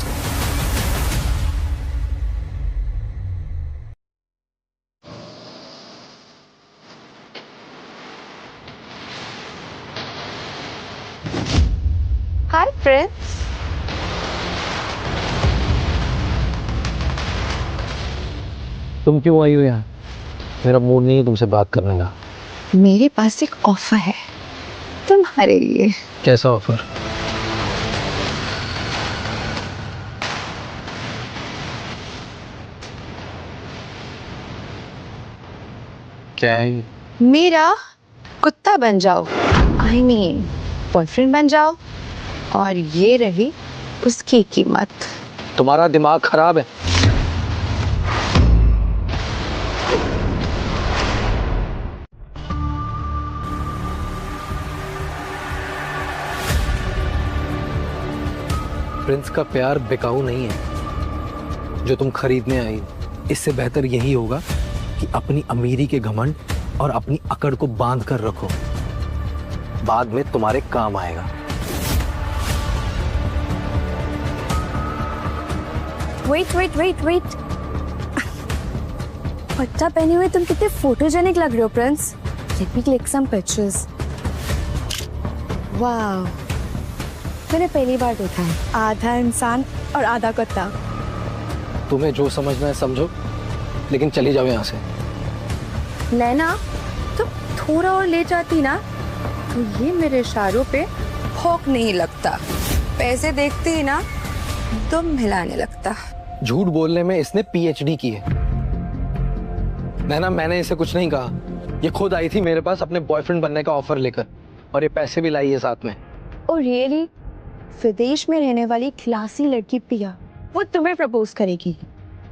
Hi, Prince. तुम क्यों आई हो यहाँ? मेरा मूड नहीं है तुमसे बात करने का। मेरे पास एक ऑफर है तुम्हारे लिए। कैसा ऑफर? क्या है ये? मेरा कुत्ता बन जाओ, I mean बॉयफ्रेंड बन जाओ, और ये रही उसकी कीमत। तुम्हारा दिमाग खराब है। प्रिंस का प्यार बिकाऊ नहीं है जो तुम खरीदने आई। इससे बेहतर यही होगा कि अपनी अमीरी के घमंड और अपनी अकड़ को बांध कर रखो, बाद में तुम्हारे काम आएगा। वेट। पट्टा पहने हुए तुम कितने फोटोजेनिक लग रहे हो Prince. Let me click some pictures. वाह, मैंने पहली बार देखा है आधा इंसान और आधा कुत्ता। तुम्हें जो समझना है समझो, लेकिन चली जाओ यहाँ से। नैना, तुम थोड़ा और ले जाती ना तो ये मेरे इशारों पे भौंक नहीं लगता। पैसे देखते ही ना तुम हिलाने लगता। झूठ बोलने में इसने पीएचडी की है। नैना, मैंने इसे कुछ नहीं कहा। ये खुद आई थी मेरे पास अपने बॉयफ्रेंड बनने का ऑफर लेकर, और ये पैसे भी लाई है साथ में। Oh really? विदेश में रहने वाली क्लासी लड़की पिया, वो तुम्हें प्रपोज करेगी?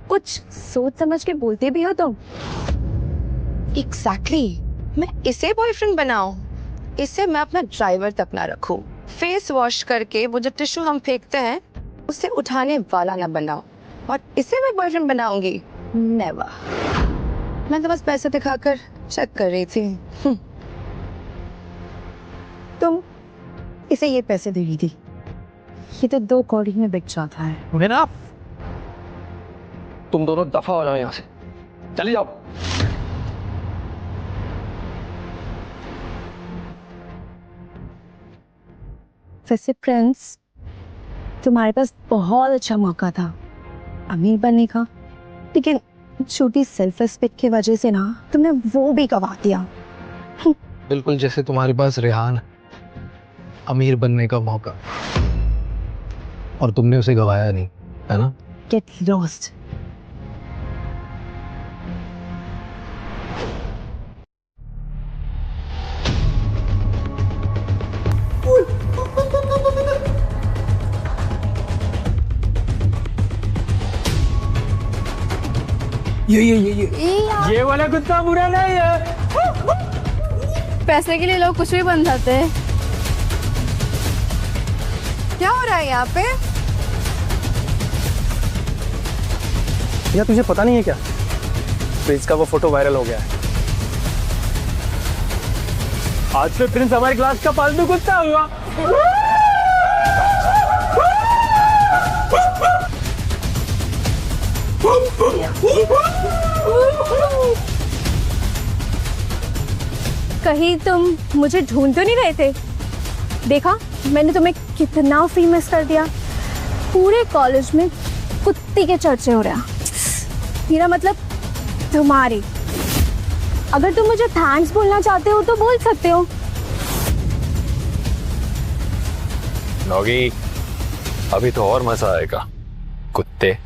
कुछ सोच समझ के बोलते भी हो तुम। एग्जैक्टली, मैं इसे बॉयफ्रेंड बनाऊं, इसे मैं अपना ड्राइवर तक ना रखूं, फेस वॉश करके वो जो टिश्यू हम फेंकते हैं उसे उठाने वाला ना बनाऊं, और इसे मैं बॉयफ्रेंड बनाऊंगी? नेवर। मैं तो बस पैसे दिखाकर चेक कर रही थी। तुम इसे ये पैसे दे रही थी? ये तो 2 कौड़ी में बिक जाता है। ना, तुम दोनों दफा हो जाओ यहाँ से, चली जाओ। वैसे प्रिंस, तुम्हारे पास बहुत अच्छा मौका था अमीर बनने का, लेकिन छोटी सेल्फ रिस्पेक्ट की वजह से ना तुमने वो भी गवा दिया। बिल्कुल जैसे तुम्हारे पास रेहान है, अमीर बनने का मौका, और तुमने उसे गवाया नहीं, है ना? Get lost. ये वाला कुत्ता बुरा नहीं है। पैसे के लिए लोग कुछ भी बन जाते हैं। क्या हो रहा है यहाँ पे? या तुझे पता नहीं है क्या, प्रिंस का वो फोटो वायरल हो गया है। आज से प्रिंस हमारी क्लास का पालतू कुत्ता हुआ। कहीं तुम मुझे ढूंढ तो नहीं रहे थे? देखा मैंने तुम्हें कितना फेमस कर दिया, पूरे कॉलेज में कुत्ती के चर्चे हो रहे हैं। मेरा मतलब तुम्हारी। अगर तुम मुझे थैंक्स बोलना चाहते हो तो बोल सकते हो। नौगी, अभी तो और मजा आएगा कुत्ते।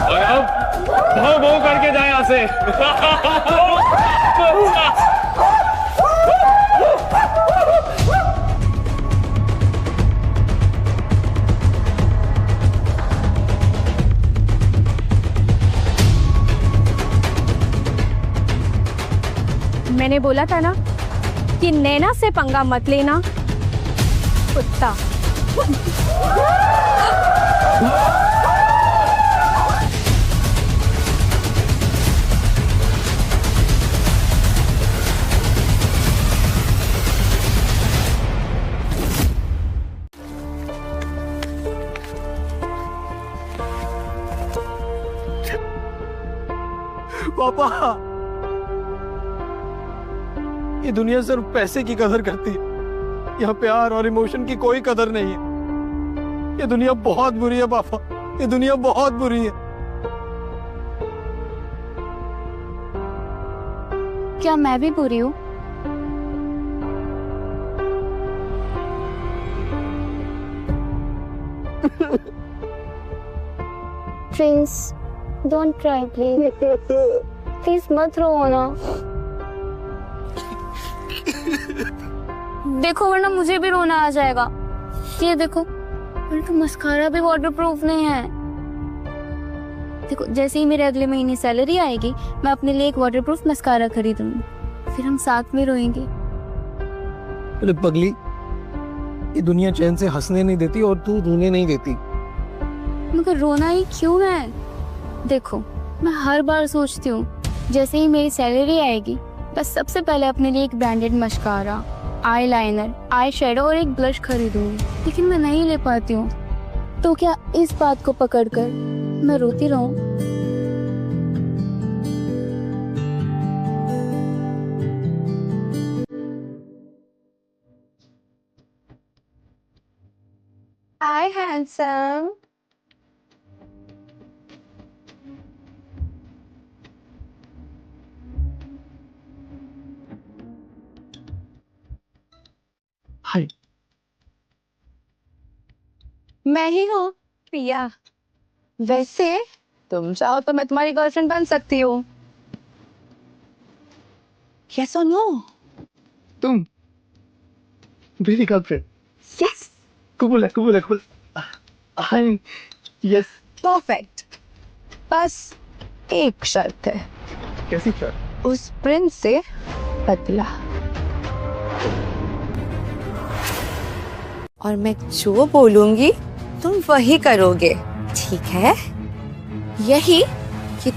और अब भौ भौ करके जाए यहाँ से। मैंने बोला था ना कि नैना से पंगा मत लेना, कुत्ता। पापा, ये दुनिया सिर्फ पैसे की कदर करती है, यहाँ प्यार और इमोशन की कोई कदर नहीं है। ये दुनिया बहुत बुरी है पापा, ये दुनिया बहुत बुरी है। क्या मैं भी बुरी हूँ? Prince, don't cry please. Please मत रो ना। देखो वरना मुझे भी रोना आ जाएगा। ये देखो, मेरा तो मस्कारा भी वाटरप्रूफ नहीं है। देखो जैसे ही मेरे अगले महीने सैलरी आएगी, मैं अपने लिए एक वाटरप्रूफ मस्कारा खरीदूंगी, फिर हम साथ में रोएंगे। अरे पगली, ये दुनिया चैन से हंसने नहीं देती और तू रोने नहीं देती। मगर रोना ही क्यों है? देखो मैं हर बार सोचती हूँ जैसे ही मेरी सैलरी आएगी, बस सबसे पहले अपने लिए एक branded mascara, eye liner, eye shadow और एक ब्लश खरीदूंगी, लेकिन मैं नहीं ले पाती हूँ। तो क्या इस बात को पकड़कर मैं रोती रहूं? हाय हैंडसम। हाय। मैं ही हूँ प्रिया। वैसे तुम चाहो तो मैं तुम्हारी गर्लफ्रेंड बन सकती हूँ। Yes or no? तुम मेरी गर्लफ्रेंड? Yes. कबूल है, कबूल है, कबूल। हाय, यस। परफेक्ट। बस एक शर्त है। कैसी शर्त? उस प्रिंस से बदला। और मैं जो बोलूंगी तुम वही करोगे, ठीक है? यही कि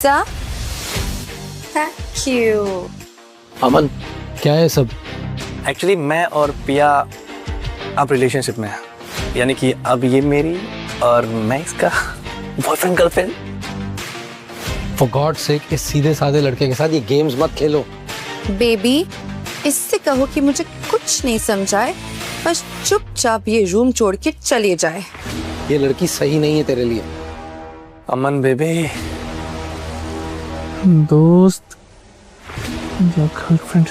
थैंक यू। अमन, क्या है सब? एक्चुअली मैं और पिया अब रिलेशनशिप में है, यानी कि अब ये मेरी और मैं इसका boyfriend girlfriend. For God sake, इस सीधे साधे लड़के के साथ ये गेम्स मत खेलो। बेबी, इससे कहो कि मुझे कुछ नहीं समझाए, बस चुपचाप ये रूम छोड़ के चले जाए। ये लड़की सही नहीं है तेरे लिए। अमन बेबी, दोस्त या गर्लफ्रेंड?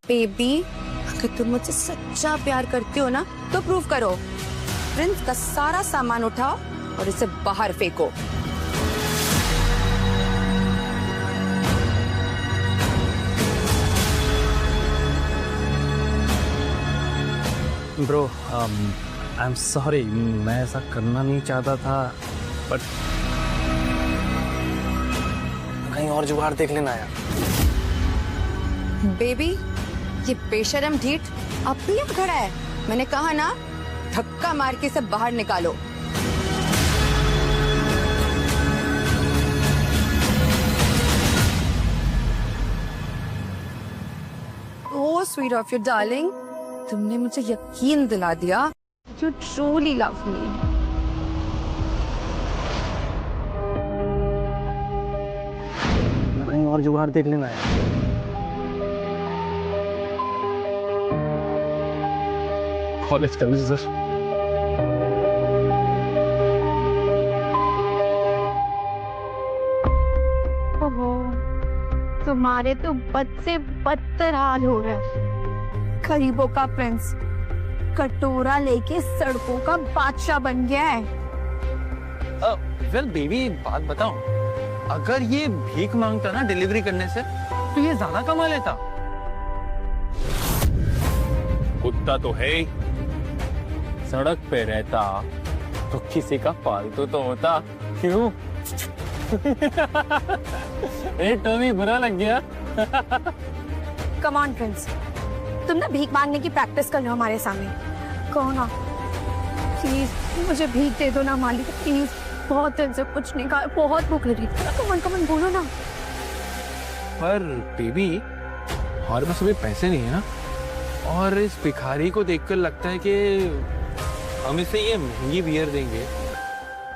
बेबी, अगर तुम मुझसे सच्चा प्यार करते हो ना तो प्रूव करो। प्रिंस का सारा सामान उठाओ और इसे बाहर फेंको। ब्रो, आई एम सॉरी, मैं ऐसा करना नहीं चाहता था, बट कहीं और जुगाड़ देख लेना यार। बेबी, ये बेशरम ढीठ अब भी यहाँ खड़ा है। मैंने कहा ना, धक्का मार के इसे बाहर निकालो। Oh sweet of you darling, तुमने मुझे यकीन दिला दिया यू ट्रूली लव मी। कहीं और जुगाड़ देख लेना यार। कॉलेज कर लीजिए सर। ओहो, तुम्हारे तो बद से बदतर हाल हो रहा है। गरीबों का प्रिंस कटोरा लेके सड़कों का बादशाह बन गया है। वेल बेबी, बात बताओ, अगर ये भीख मांगता ना डिलीवरी करने से तो ये ज्यादा कमा लेता। कुत्ता तो है ही, सड़क पे रहता तो किसी का पालतू तो होता। क्यों? टॉमी, बुरा लग गया? कम ऑन प्रिंस, तुम ना भीख मांगने की प्रैक्टिस कर लो हमारे सामने। कहो ना, प्लीज मुझे भीख दे दो ना मालिक, प्लीज। बहुत दिन से कुछ नहीं खाया, बहुत भूख लगी। कमन कमन बोलो ना। पर बेबी, हमारे पास अभी पैसे नहीं है ना, और इस भिखारी को देखकर लगता है कि हम इसे ये महंगी बियर देंगे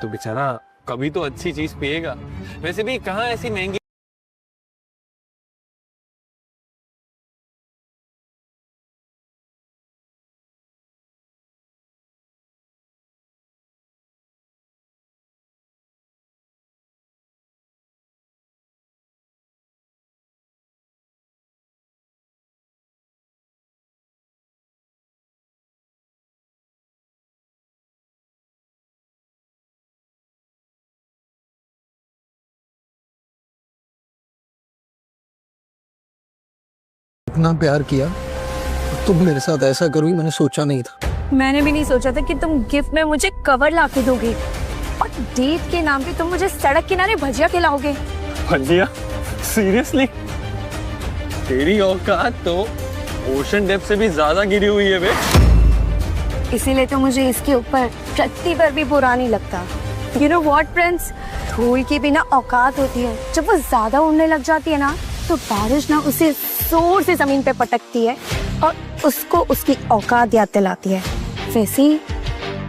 तो बेचारा कभी तो अच्छी चीज पिएगा। वैसे भी कहाँ ऐसी महंगी। इतना प्यार किया, तुम मेरे साथ ऐसा करोगी मैंने सोचा नहीं था। मैंने भी नहीं सोचा था कि तुम गिफ्ट में मुझे कवर ला के दोगे और डेट के नाम पे तुम मुझे सड़क किनारे भजिया खिलाओगे। भजिया? सीरियसली? तेरी औकात तो ओशन डेप्थ से भी ज्यादा गिरी हुई है बे। इसीलिए तो मुझे इसके ऊपर रत्ती पर भी बुरा नहीं लगता। यू नो व्हाट प्रिंस, धूल की भी ना औकात होती है। जब वो ज्यादा उड़ने लग जाती है ना, तो बारिश ना उसे जोर से जमीन पे पटकती है और उसको उसकी औकात याद दिलाती है। वैसे ही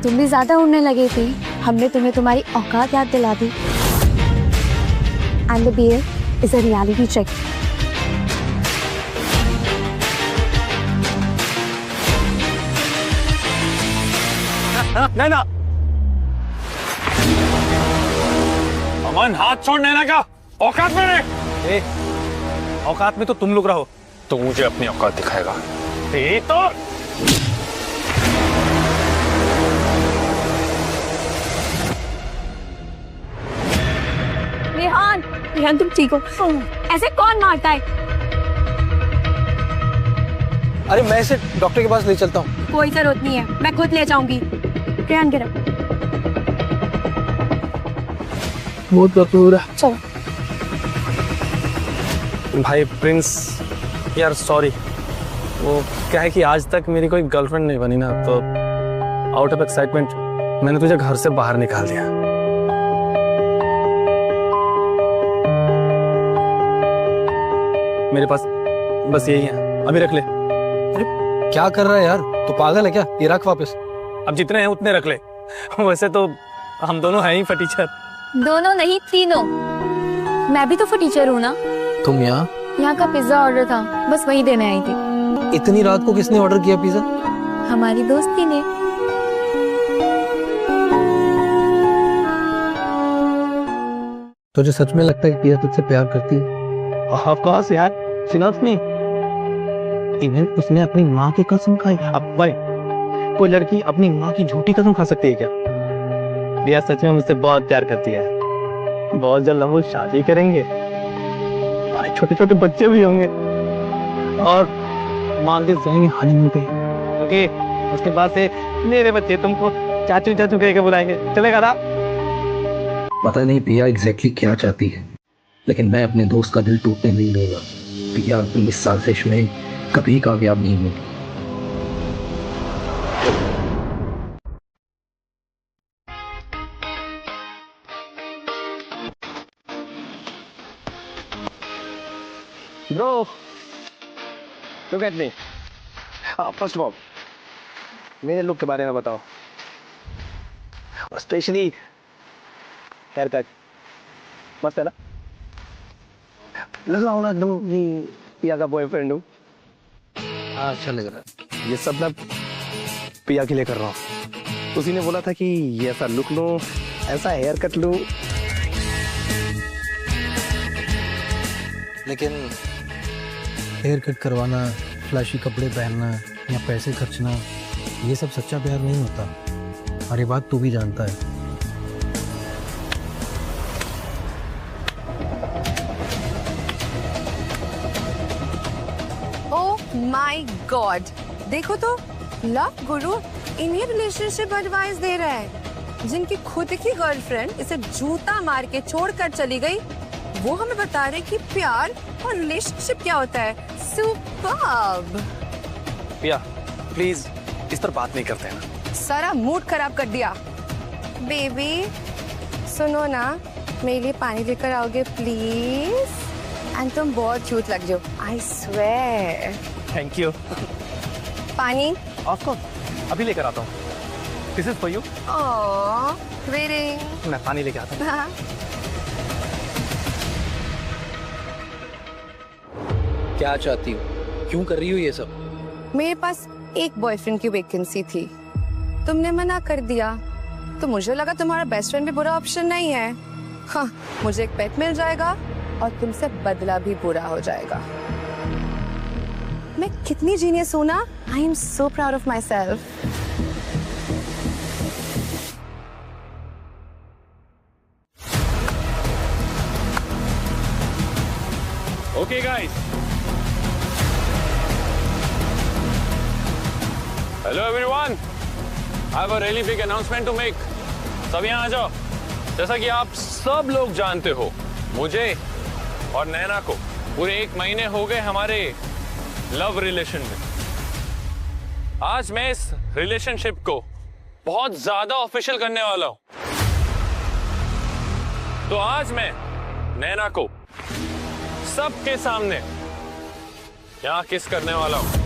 तुम भी ज्यादा उड़ने लगे थे, हमने तुम्हें तुम्हारी औकात याद दिला दी। And the beer is a reality check. Naina, Aman, हाथ छोड़ नैना का। औकात में रहे। औकात में तो तुम लोग रहो। तो मुझे अपनी औकात दिखाएगा। ये तो रेहान, रेहान तुम ठीक हो? ऐसे कौन मारता है? अरे मैं इसे डॉक्टर के पास ले चलता हूँ। कोई जरूरत नहीं है, मैं खुद ले जाऊंगी। रेहान गिरा। बहुत दर्द है। चलो। भाई प्रिंस, यार सॉरी, वो क्या है कि आज तक मेरी कोई गर्लफ्रेंड नहीं बनी ना, तो आउट ऑफ एक्साइटमेंट मैंने तुझे घर से बाहर निकाल दिया। मेरे पास बस यही है, अभी रख ले। अरे क्या कर रहा है यार, तू पागल है क्या? ये रख वापस। अब जितने हैं उतने रख ले। वैसे तो हम दोनों हैं ही फटीचर। दोनों नहीं, तीनों। मैं भी तो फटीचर हूँ ना। तुम यहाँ का पिज्जा ऑर्डर था, बस वही देने आई थी। इतनी रात को किसने ऑर्डर किया पिज्जा? हमारी दोस्ती ने। तुझे सच में लगता है कि पिया तुझसे प्यार करती है? ऑफ कोर्स यार, शी लव्स मी। इवन उसने अपनी माँ की कसम खाई। अब भाई कोई लड़की अपनी माँ की झूठी कसम खा सकती है क्या? प्रिया सच में मुझसे बहुत प्यार करती है। बहुत जल्द हम लोग शादी करेंगे, हमारे छोटे छोटे बच्चे भी होंगे और मान के जाएंगे हनीमून पे। ओके, उसके बाद से मेरे बच्चे तुमको चाचू चाचू कह के बुलाएंगे, चलेगा ना? पता नहीं पिया एग्जैक्टली क्या चाहती है, लेकिन मैं अपने दोस्त का दिल टूटने नहीं दूंगा। पिया अपनी इस साजिश में कभी कामयाब नहीं होगी। Bro, look at me. First of all, मेरे लुक के बारे में बताओ, स्पेशली हेयर कट मस्त है ना? लग रहा होगा एकदम पिया का बॉयफ्रेंड हूँ। हाँ अच्छा लग रहा है। ये सब मैं पिया के लिए कर रहा हूँ। उसी ने बोला था कि ये ऐसा लुक लूं, ऐसा हेयर कट लूं। लेकिन हेयर कट करवाना, फ्लैशी कपड़े पहनना या पैसे खर्चना, ये सब सच्चा प्यार नहीं होता। और ये बात तू भी जानता है। ओह माय गॉड, देखो तो लव गुरु इन्हें रिलेशनशिप एडवाइस दे रहा है। जिनकी खुद की गर्लफ्रेंड इसे जूता मार के छोड़कर चली गई, वो हमें बता रहे कि प्यार और रिलेशनशिप क्या होता है। सुपर्ब। पिया प्लीज इस पर बात नहीं करते हैं। सारा मूड खराब कर दिया। बेबी सुनो ना, मेरे लिए पानी लेकर आओगे प्लीज? एंड तुम बहुत क्यूट लग रहे हो, आई स्वेयर। Thank you. पानी? ऑफ कोर्स, अभी लेकर आता हूँ। This is for you. Oh waiting. मैं पानी लेके आता हूँ। क्या चाहती हो? क्यों कर रही हो ये सब? मेरे पास एक बॉयफ्रेंड की वैकेंसी थी, तुमने मना कर दिया, तो मुझे लगा तुम्हारा बेस्ट फ्रेंड भी बुरा ऑप्शन नहीं है। हाँ, मुझे एक पेट मिल जाएगा और तुमसे बदला भी बुरा हो जाएगा। मैं कितनी जीनियस हूं ना। I am so proud of my self. Okay, guys. Hello everyone. I have a really big announcement to make. सब यहाँ आ जाओ। जैसा कि आप सब लोग जानते हो, मुझे और नैना को पूरे 1 महीने हो गए हमारे लव रिलेशन में। आज मैं इस रिलेशनशिप को बहुत ज्यादा ऑफिशियल करने वाला हूं। तो आज मैं नैना को सबके सामने यहाँ किस करने वाला हूं।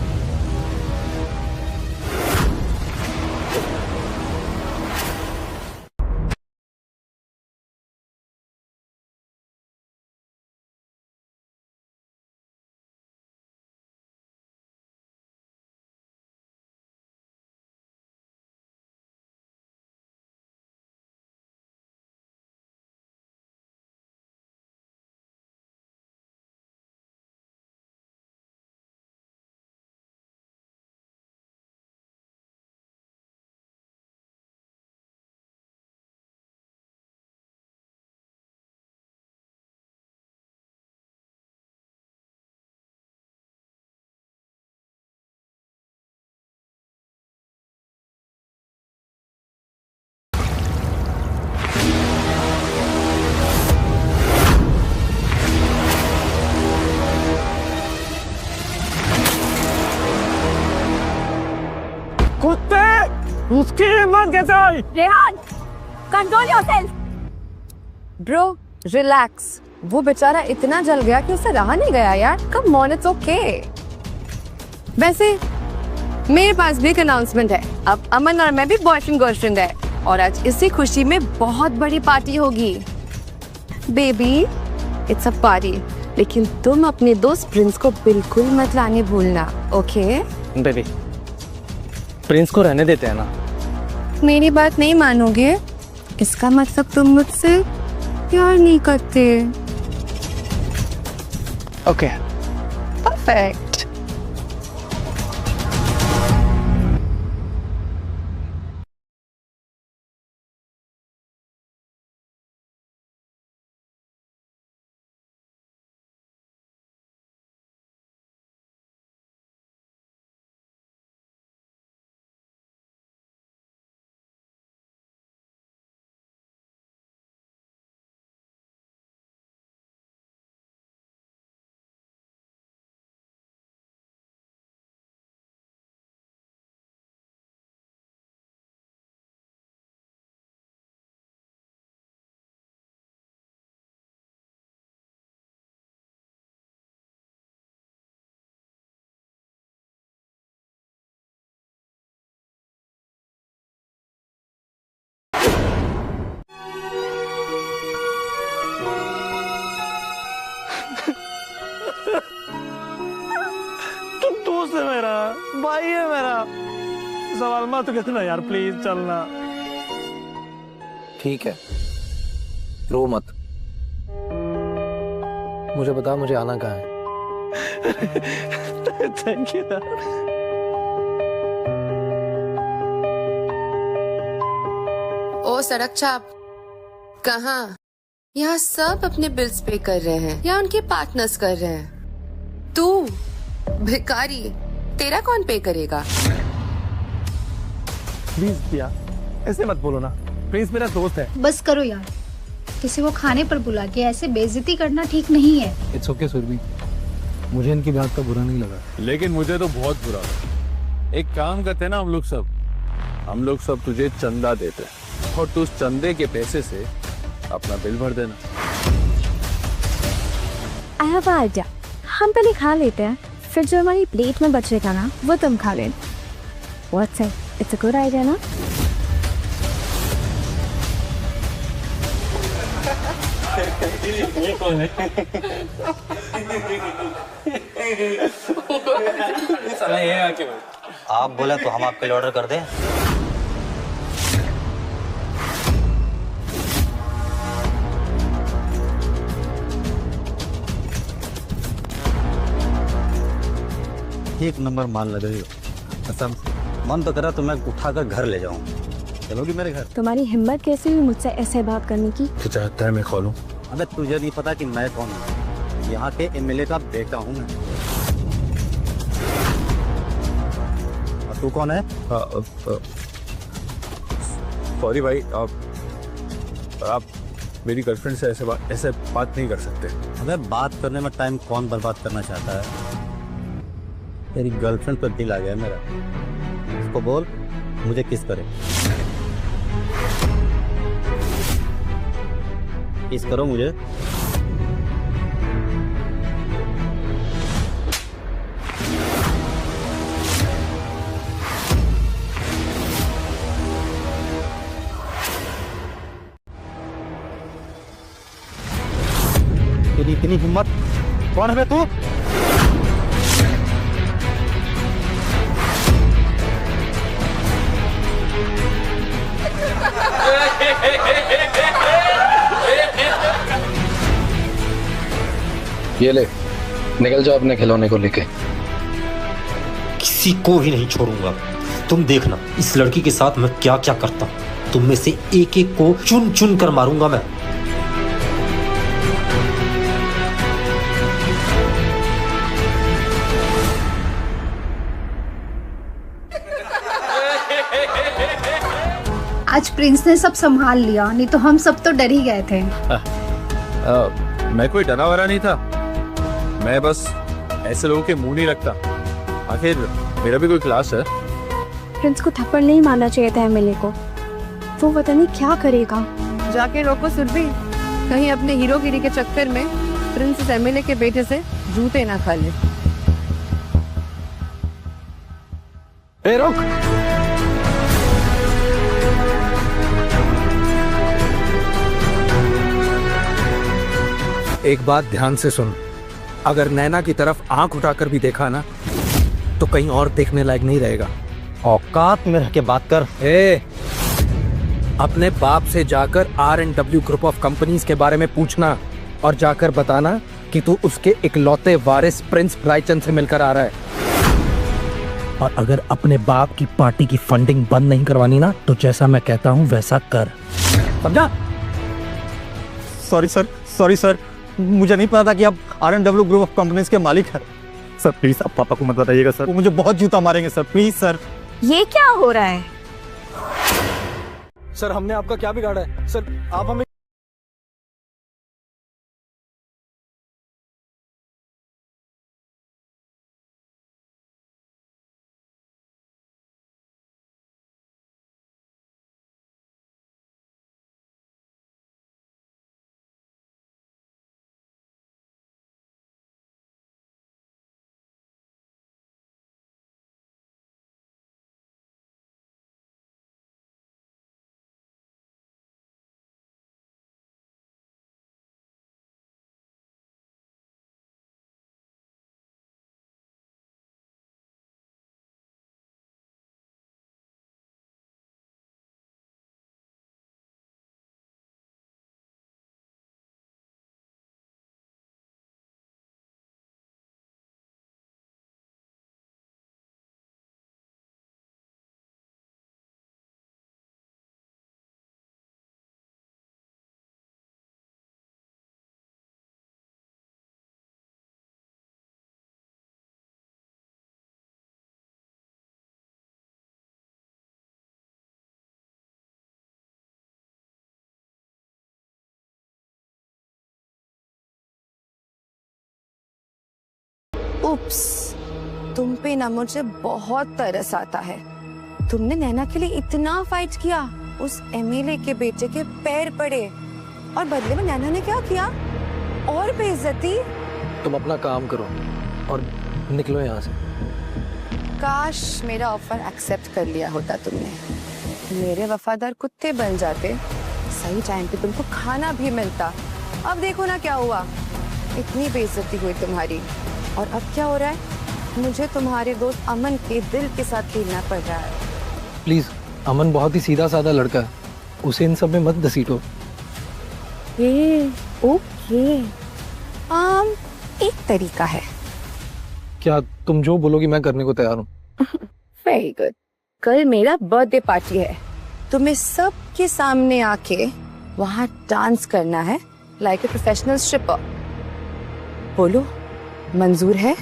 उसकी हिम्मत कैसे हुई? Rehan, control yourself. Bro relax, वो बेचारा इतना जल गया कि उससे रहा नहीं गया यार। Come on, it's okay. वैसे मेरे पास भी एक अनाउंसमेंट है, अब अमन और मैं भी बॉयफ्रेंड गर्लफ्रेंड है और आज इसी खुशी में बहुत बड़ी पार्टी होगी। बेबी इट्स अ पार्टी, लेकिन तुम अपने दोस्त प्रिंस को बिल्कुल मत लाने भूलना, ओके? बेबी, प्रिंस को रहने देते हैं ना। मेरी बात नहीं मानोगे? इसका मतलब तुम मुझसे प्यार नहीं करते। Okay, perfect. तुम दोस्त है मेरा, भाई है मेरा, सवाल मत करना यार, प्लीज चलना। ठीक है, रो मत। मुझे बता, मुझे आना कहाँ है? Thank you. ओ सड़क छाप, कहाँ? यहाँ सब अपने बिल्स पे कर रहे हैं या उनके पार्टनर्स कर रहे हैं। तू भिखारी, तेरा कौन पे करेगा? प्लीज पिया, ऐसे मत बोलो ना, प्रिंस मेरा दोस्त है। बस करो यार, किसी को खाने पर बुला के ऐसे बेइज्जती करना ठीक नहीं है। इट्स ओके सुरभि, मुझे इनकी बात का बुरा नहीं लगा, लेकिन मुझे तो बहुत बुरा लगा। एक काम करते हैं ना, हम लोग सब तुझे चंदा देते हैं और तू उस चंदे के पैसे से अपना बिल भर देना। आई हैव अ आइडिया, हम पहले खा लेते हैं, फिर जो हमारी प्लेट में बचेगा ना वो तुम खा लेना। What's it? It's a good idea ना? आप बोले तो हम आपके लिए ऑर्डर कर दें। एक नंबर माल लग रही हो कसम से। मन तो करा तो मैं उठाकर घर ले जाऊं। चलोगी मेरे घर? तुम्हारी हिम्मत कैसे हुई मुझसे ऐसे बात करने की? तू चाहता है मैं खोलूं? अबे तुझे नहीं पता कि मैं कौन हूँ? यहाँ के एमएलए का बेटा हूँ मैं। और तू कौन है? सॉरी भाई, आप मेरी गर्लफ्रेंड से ऐसे बात नहीं कर सकते। अबे बात करने में टाइम कौन बर्बाद करना चाहता है? तेरी गर्लफ्रेंड पर दिल आ गया मेरा। उसको बोल मुझे किस करे। किस करो मुझे। तेरी इतनी हिम्मत, कौन है बे तू? ये ले, निकल जाओ अपने खिलौने को लेके। किसी को भी नहीं छोड़ूंगा। तुम देखना इस लड़की के साथ मैं क्या क्या करता हूँ। तुम में से एक एक को चुन चुन कर मारूंगा मैं। आज प्रिंस ने सब संभाल लिया, नहीं तो हम सब तो डर ही गए थे। मैं कोई डरा वरा नहीं था, मैं बस ऐसे लोगों के मुंह नहीं रखता। आखिर मेरा भी कोई क्लास है। प्रिंस को थप्पड़ नहीं मारना चाहिए था एमएलए को। वो पता नहीं क्या करेगा। जाके रोको सुरभि, कहीं अपने हीरोगिरी के चक्कर में प्रिंस एमएलए के बेटे से जूते ना खा ले। ए रुक, एक बात ध्यान से सुन, अगर नैना की तरफ आंख उठाकर भी देखा ना तो कहीं और देखने लायक नहीं रहेगा। औकात में रह के बात कर। अपने बाप से जाकर R&W ग्रुप ऑफ कंपनीज के बारे में पूछना और जाकर बताना कि तू उसके इकलौते वारिस प्रिंस रायचंद से मिलकर आ रहा है। और अगर अपने बाप की पार्टी की फंडिंग बंद नहीं करवानी ना तो जैसा मैं कहता हूँ वैसा कर, समझा? सॉरी सर, मुझे नहीं पता था कि आप R&W ग्रुप ऑफ कंपनीज के मालिक हैं। सर प्लीज आप पापा को मत बताइएगा सर, वो मुझे बहुत जूता मारेंगे सर, प्लीज सर। ये क्या हो रहा है? सर हमने आपका क्या बिगाड़ा है? सर आप हमें उप्स, तुम पे ना मुझे बहुत तरस आता है। तुमने नैना के लिए इतना फाइट किया, उस एमएलए के बेटे के पैर पड़े और बदले में नैना ने क्या किया? और बेइज्जती। तुम अपना काम करो और निकलो यहाँ से। काश मेरा ऑफर एक्सेप्ट कर लिया होता तुमने, मेरे वफादार कुत्ते बन जाते, सही टाइम पे तुमको खाना भी मिलता। अब देखो ना क्या हुआ, इतनी बेइज्जती हुई तुम्हारी। और अब क्या हो रहा है? मुझे तुम्हारे दोस्त अमन के दिल के साथ खेलना पड़ रहा है। प्लीज, अमन बहुत ही सीधा साधा लड़का है, उसे इन सब में मत घसीटो। ओके, एक तरीका है। क्या तुम जो बोलोगी मैं करने को तैयार हूँ। Very good. कल मेरा बर्थडे पार्टी है, तुम्हें सबके सामने आके वहाँ डांस करना है लाइक ए प्रोफेशनल स्ट्रिपर। बोलो, मंजूर है?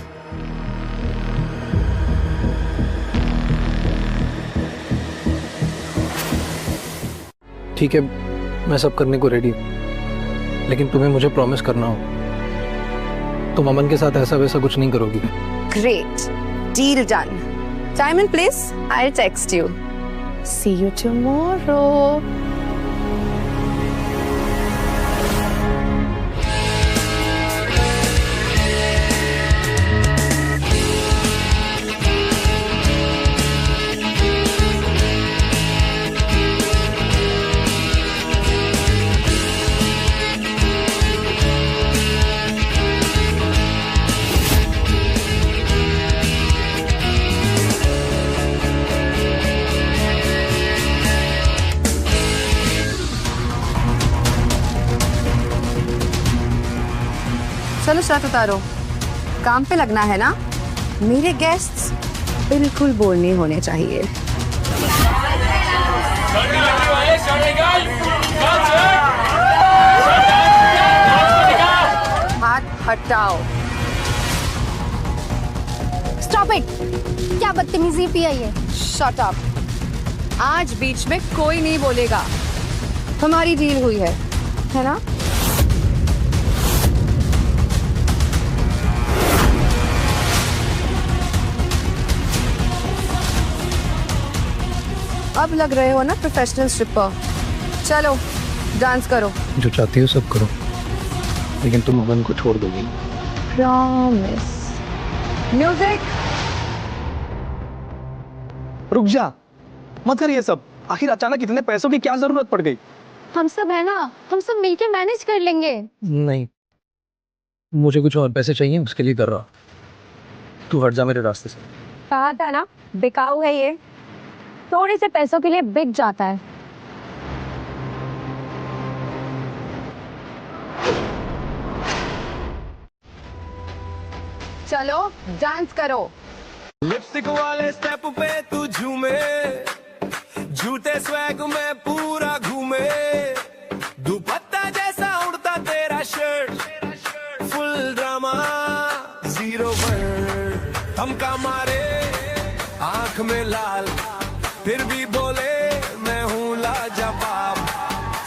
ठीक है, मैं सब करने को रेडी हूँ, लेकिन तुम्हें मुझे प्रॉमिस करना हो तुम अमन के साथ ऐसा वैसा कुछ नहीं करोगी। Great, deal done. Time and place I text you. See you tomorrow. चलो शर्ट उतारो, काम पे लगना है ना। मेरे गेस्ट्स बिल्कुल बोर नहीं होने चाहिए। हाथ हटाओ। स्टॉप इट, क्या बदतमीजी पी आई है। Shut up. आज बीच में कोई नहीं बोलेगा। हमारी डील हुई है ना? अब लग रहे हो ना प्रोफेशनल स्ट्रिपर। चलो डांस करो। जो चाहती हो सब करो, लेकिन तुम अमन को छोड़ दोगी। प्रॉमिस। म्यूजिक। रुक जा, मत कर ये सब। आखिर अचानक इतने पैसों की क्या जरूरत पड़ गई? हम सब है ना, हम सब मिलके मैनेज कर लेंगे। नहीं, मुझे कुछ और पैसे चाहिए, उसके लिए कर रहा। तू हट जा मेरे रास्ते से। कहा था ना, बिकाऊ है ये, थोड़े से पैसों के लिए बिक जाता है। चलो डांस करो। लिपस्टिक वाले स्टेप पे तू झूमे, झूठे स्वैग में पूरा घूमे, दुपट्टा जैसा उड़ता तेरा shirt, full drama zero word, थमका मारे आंख में लाल, फिर भी बोले मैं हूँ लाजवाब,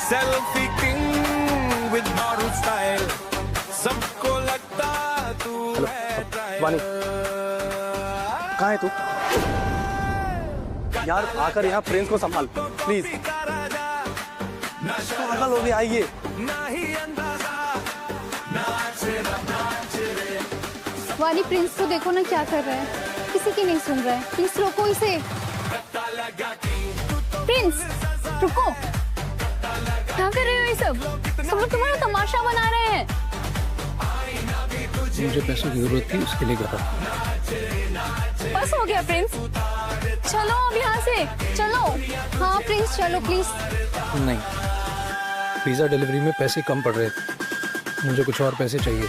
selfie king with model style, सबको लगता तू है वानी, कहाँ है तू? यार आकर यहाँ प्रिंस को संभाल प्लीज। पागल हो गया ये। वानी प्रिंस को देखो ना क्या कर रहा है, किसी की नहीं सुन रहा है। प्लीज रोको इसे। प्रिंस रुको, क्या कर रहे हो ये सब? सब लोग तुम्हारा तमाशा बना रहे हैं। मुझे पैसों की जरूरत थी, उसके लिए कर रहा। बस हो गया प्रिंस, चलो अब यहाँ से चलो। हाँ प्रिंस चलो प्लीज। नहीं, पिज्जा डिलीवरी में पैसे कम पड़ रहे थे, मुझे कुछ और पैसे चाहिए।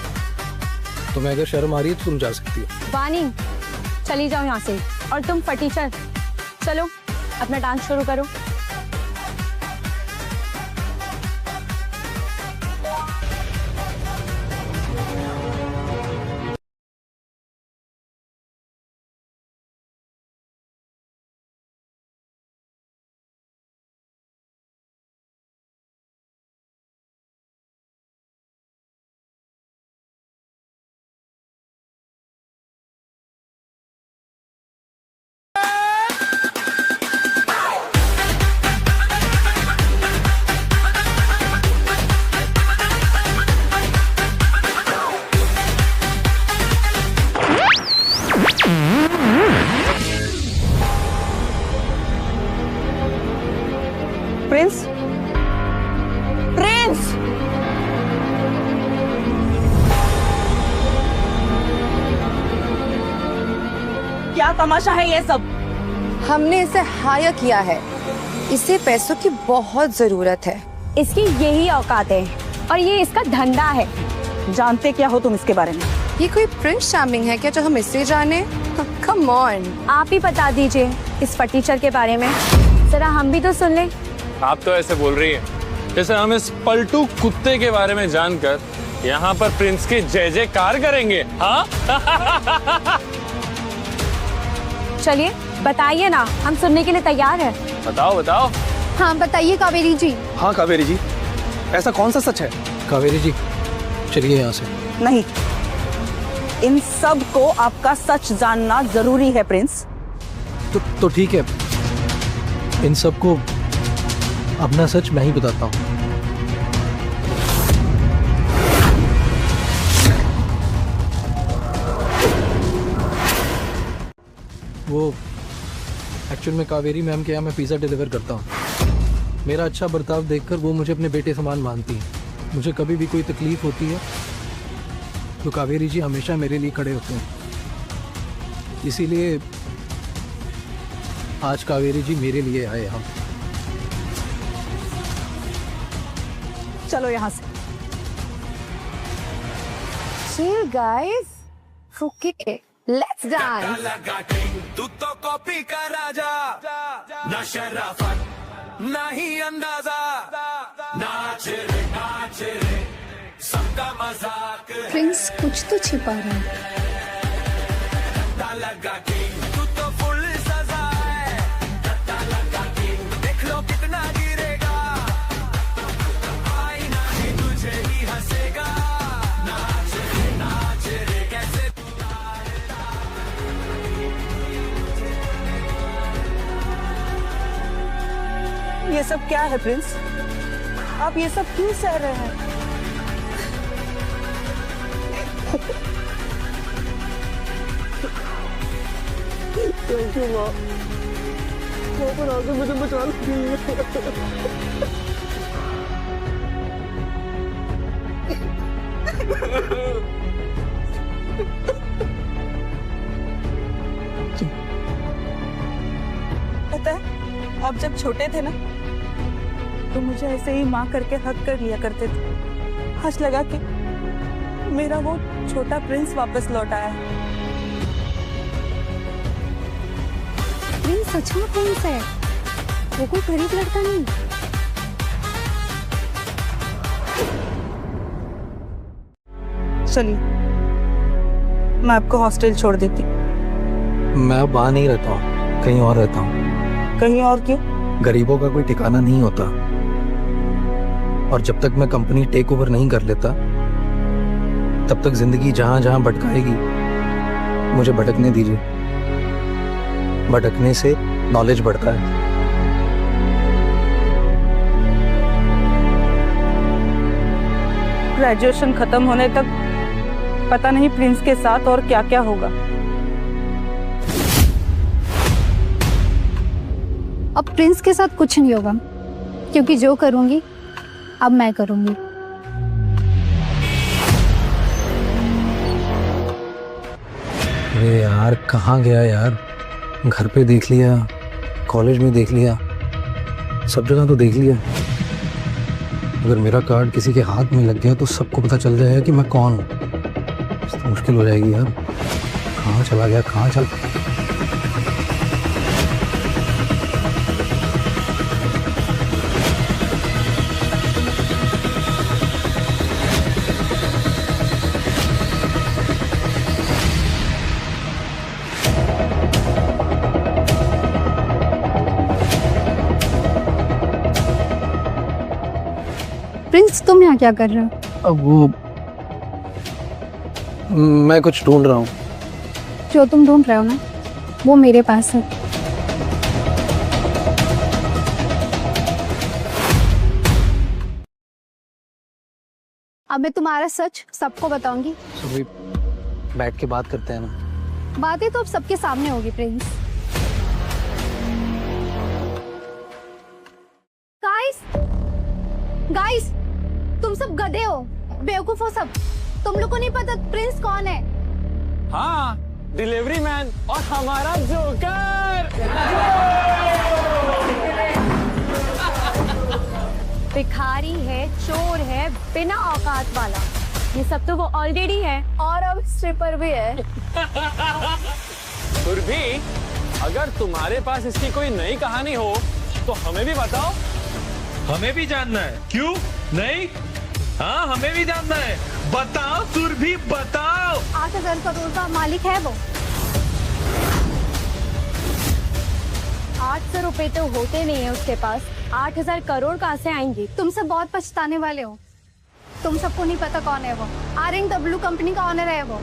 तुम्हें अगर शर्म आ रही है तो तुम जा सकती हो। वानी चली जाओ यहाँ से, और तुम फटीचर चलो अपना डांस शुरू करो। प्रिंस, प्रिंस, क्या तमाशा है ये सब? हमने इसे हायर किया है, इसे पैसों की बहुत जरूरत है। इसकी यही औकात है और ये इसका धंधा है। जानते क्या हो तुम इसके बारे में? ये कोई प्रिंस चार्मिंग है क्या जो हम इससे जाने? कम ऑन, आप ही बता दीजिए इस फटीचर के बारे में, जरा हम भी तो सुन लें। आप तो ऐसे बोल रही हैं जैसे हम इस पलटू कुत्ते के बारे में जानकर यहाँ पर प्रिंस की जय जयकार करेंगे। हाँ चलिए बताइए ना, हम सुनने के लिए तैयार हैं। बताओ बताओ। हाँ बताइए कावेरी जी। हाँ कावेरी जी, ऐसा कौन सा सच है? कावेरी जी चलिए यहाँ से। नहीं, इन सब को आपका सच जानना जरूरी है प्रिंस। तो ठीक है, इन सब को अपना सच मैं ही बताता हूँ। वो एक्चुअल में कावेरी मैम के यहाँ मैं पिज़्ज़ा डिलीवर करता हूँ। मेरा अच्छा बर्ताव देखकर वो मुझे अपने बेटे समान मानती हैं। मुझे कभी भी कोई तकलीफ होती है तो कावेरी जी हमेशा मेरे लिए खड़े होते हैं। इसीलिए आज कावेरी जी मेरे लिए आए हम। चलो यहाँ से। Chill guys, okay, let's dance. तू तो कॉपी का राजा, ना शराफत ना ही अंदाजा, नाच रे सबका मजाक। प्रिंस कुछ तो छिपा रहा है। लगा तू तो फुल सजा है, लगा देख लो कितना गिरेगा, आईना ही तुझे ही हंसेगा, नाच रे कैसे तू ये सब क्या है प्रिंस? आप ये सब क्यों सह रहे हैं? थैंक यू माँ, पर आगे मुझे बचा ली। पता है, आप जब छोटे थे ना तो मुझे ऐसे ही माँ करके हक कर लिया करते थे। हंस लगा के मेरा वो छोटा प्रिंस वापस लौट आया है। प्रिंस सच में प्रिंस है, वो कोई गरीब लड़का नहीं। चलिए, मैं आपको हॉस्टल छोड़ देती। मैं अब वहाँ नहीं रहता हूँ, कहीं और रहता हूँ। कहीं और क्यों? गरीबों का कोई ठिकाना नहीं होता, और जब तक मैं कंपनी टेक ओवर नहीं कर लेता तब तक जिंदगी जहां जहां भटकाएगी मुझे भटकने दीजिए। भटकने से नॉलेज बढ़ता है। ग्रेजुएशन खत्म होने तक पता नहीं प्रिंस के साथ और क्या क्या होगा। अब प्रिंस के साथ कुछ नहीं होगा, क्योंकि जो करूंगी अब मैं करूंगी। अरे यार कहाँ गया यार? घर पे देख लिया, कॉलेज में देख लिया, सब जगह तो देख लिया। अगर मेरा कार्ड किसी के हाथ में लग गया तो सबको पता चल जाएगा कि मैं कौन हूँ। तो मुश्किल हो जाएगी यार। कहाँ चला गया, कहाँ चल प्रिंस, तुम यहाँ क्या कर रहे हो? अब वो मैं कुछ ढूंढ रहा हूँ। जो तुम ढूंढ रहे हो ना, वो मेरे पास है। अब मैं तुम्हारा सच सबको बताऊंगी। सुबह बैठ के बात करते हैं ना। बातें तो अब सबके सामने होगी प्रिंस। गाइस, तुम सब गधे हो, बेवकूफ हो सब। तुम लोग को नहीं पता प्रिंस कौन है? हाँ, डिलीवरी मैन और हमारा जोकर। भिखारी है, चोर है, बिना औकात वाला, ये सब तो वो ऑलरेडी है, और अब स्ट्रिपर भी है। फिर भी अगर तुम्हारे पास इसकी कोई नई कहानी हो तो हमें भी बताओ। हमें भी जानना है। क्यों नहीं? हाँ, हमें भी जानना है। बताओ सुरभि, बताओ। 8,000 करोड़ का मालिक है वो। 800 रुपए तो होते नहीं है उसके पास, 8,000 करोड़ कहाँ से आएंगे? तुम सब बहुत पछताने वाले हो। तुम सबको नहीं पता कौन है वो। RNW कंपनी का ऑनर है वो।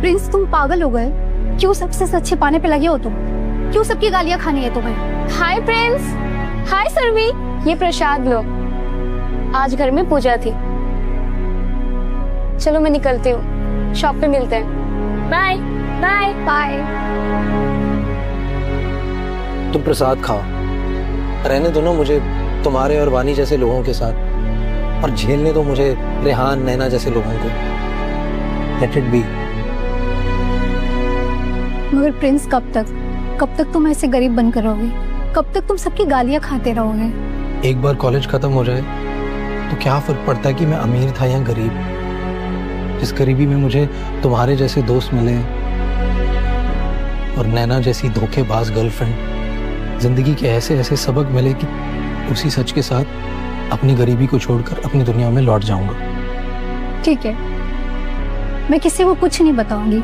प्रिंस, तुम पागल हो गए? क्यों सबसे सच छिपाने पे लगे हो तुम? क्यों सबकी गालियां खानी है तुम्हें? हाय प्रिंस, हाय सुरभि, ये प्रसाद लो। आज घर में पूजा थी। चलो मैं निकलती हूँ, शॉप पे मिलते हैं। Bye bye bye. तुम प्रसाद खाओ, रहने दो ना मुझे तुम्हारे और वानी जैसे लोगों के साथ, और झेलने दो मुझे रेहान नैना जैसे लोगों को। Let it be. मगर प्रिंस कब तक तुम ऐसे गरीब बनकर रहोगे? कब तक तुम सबकी गालियां खाते रहोगे? एक बार कॉलेज खत्म हो जाए तो क्या फर्क पड़ता है कि मैं अमीर था या गरीब। जिस गरीबी में मुझे तुम्हारे जैसे दोस्त मिले और नैना जैसी धोखेबाज गर्लफ्रेंड, जिंदगी के ऐसे ऐसे सबक मिले कि उसी सच के साथ अपनी गरीबी को छोड़कर अपनी दुनिया में लौट जाऊंगा। ठीक है, मैं किसी को कुछ नहीं बताऊंगी,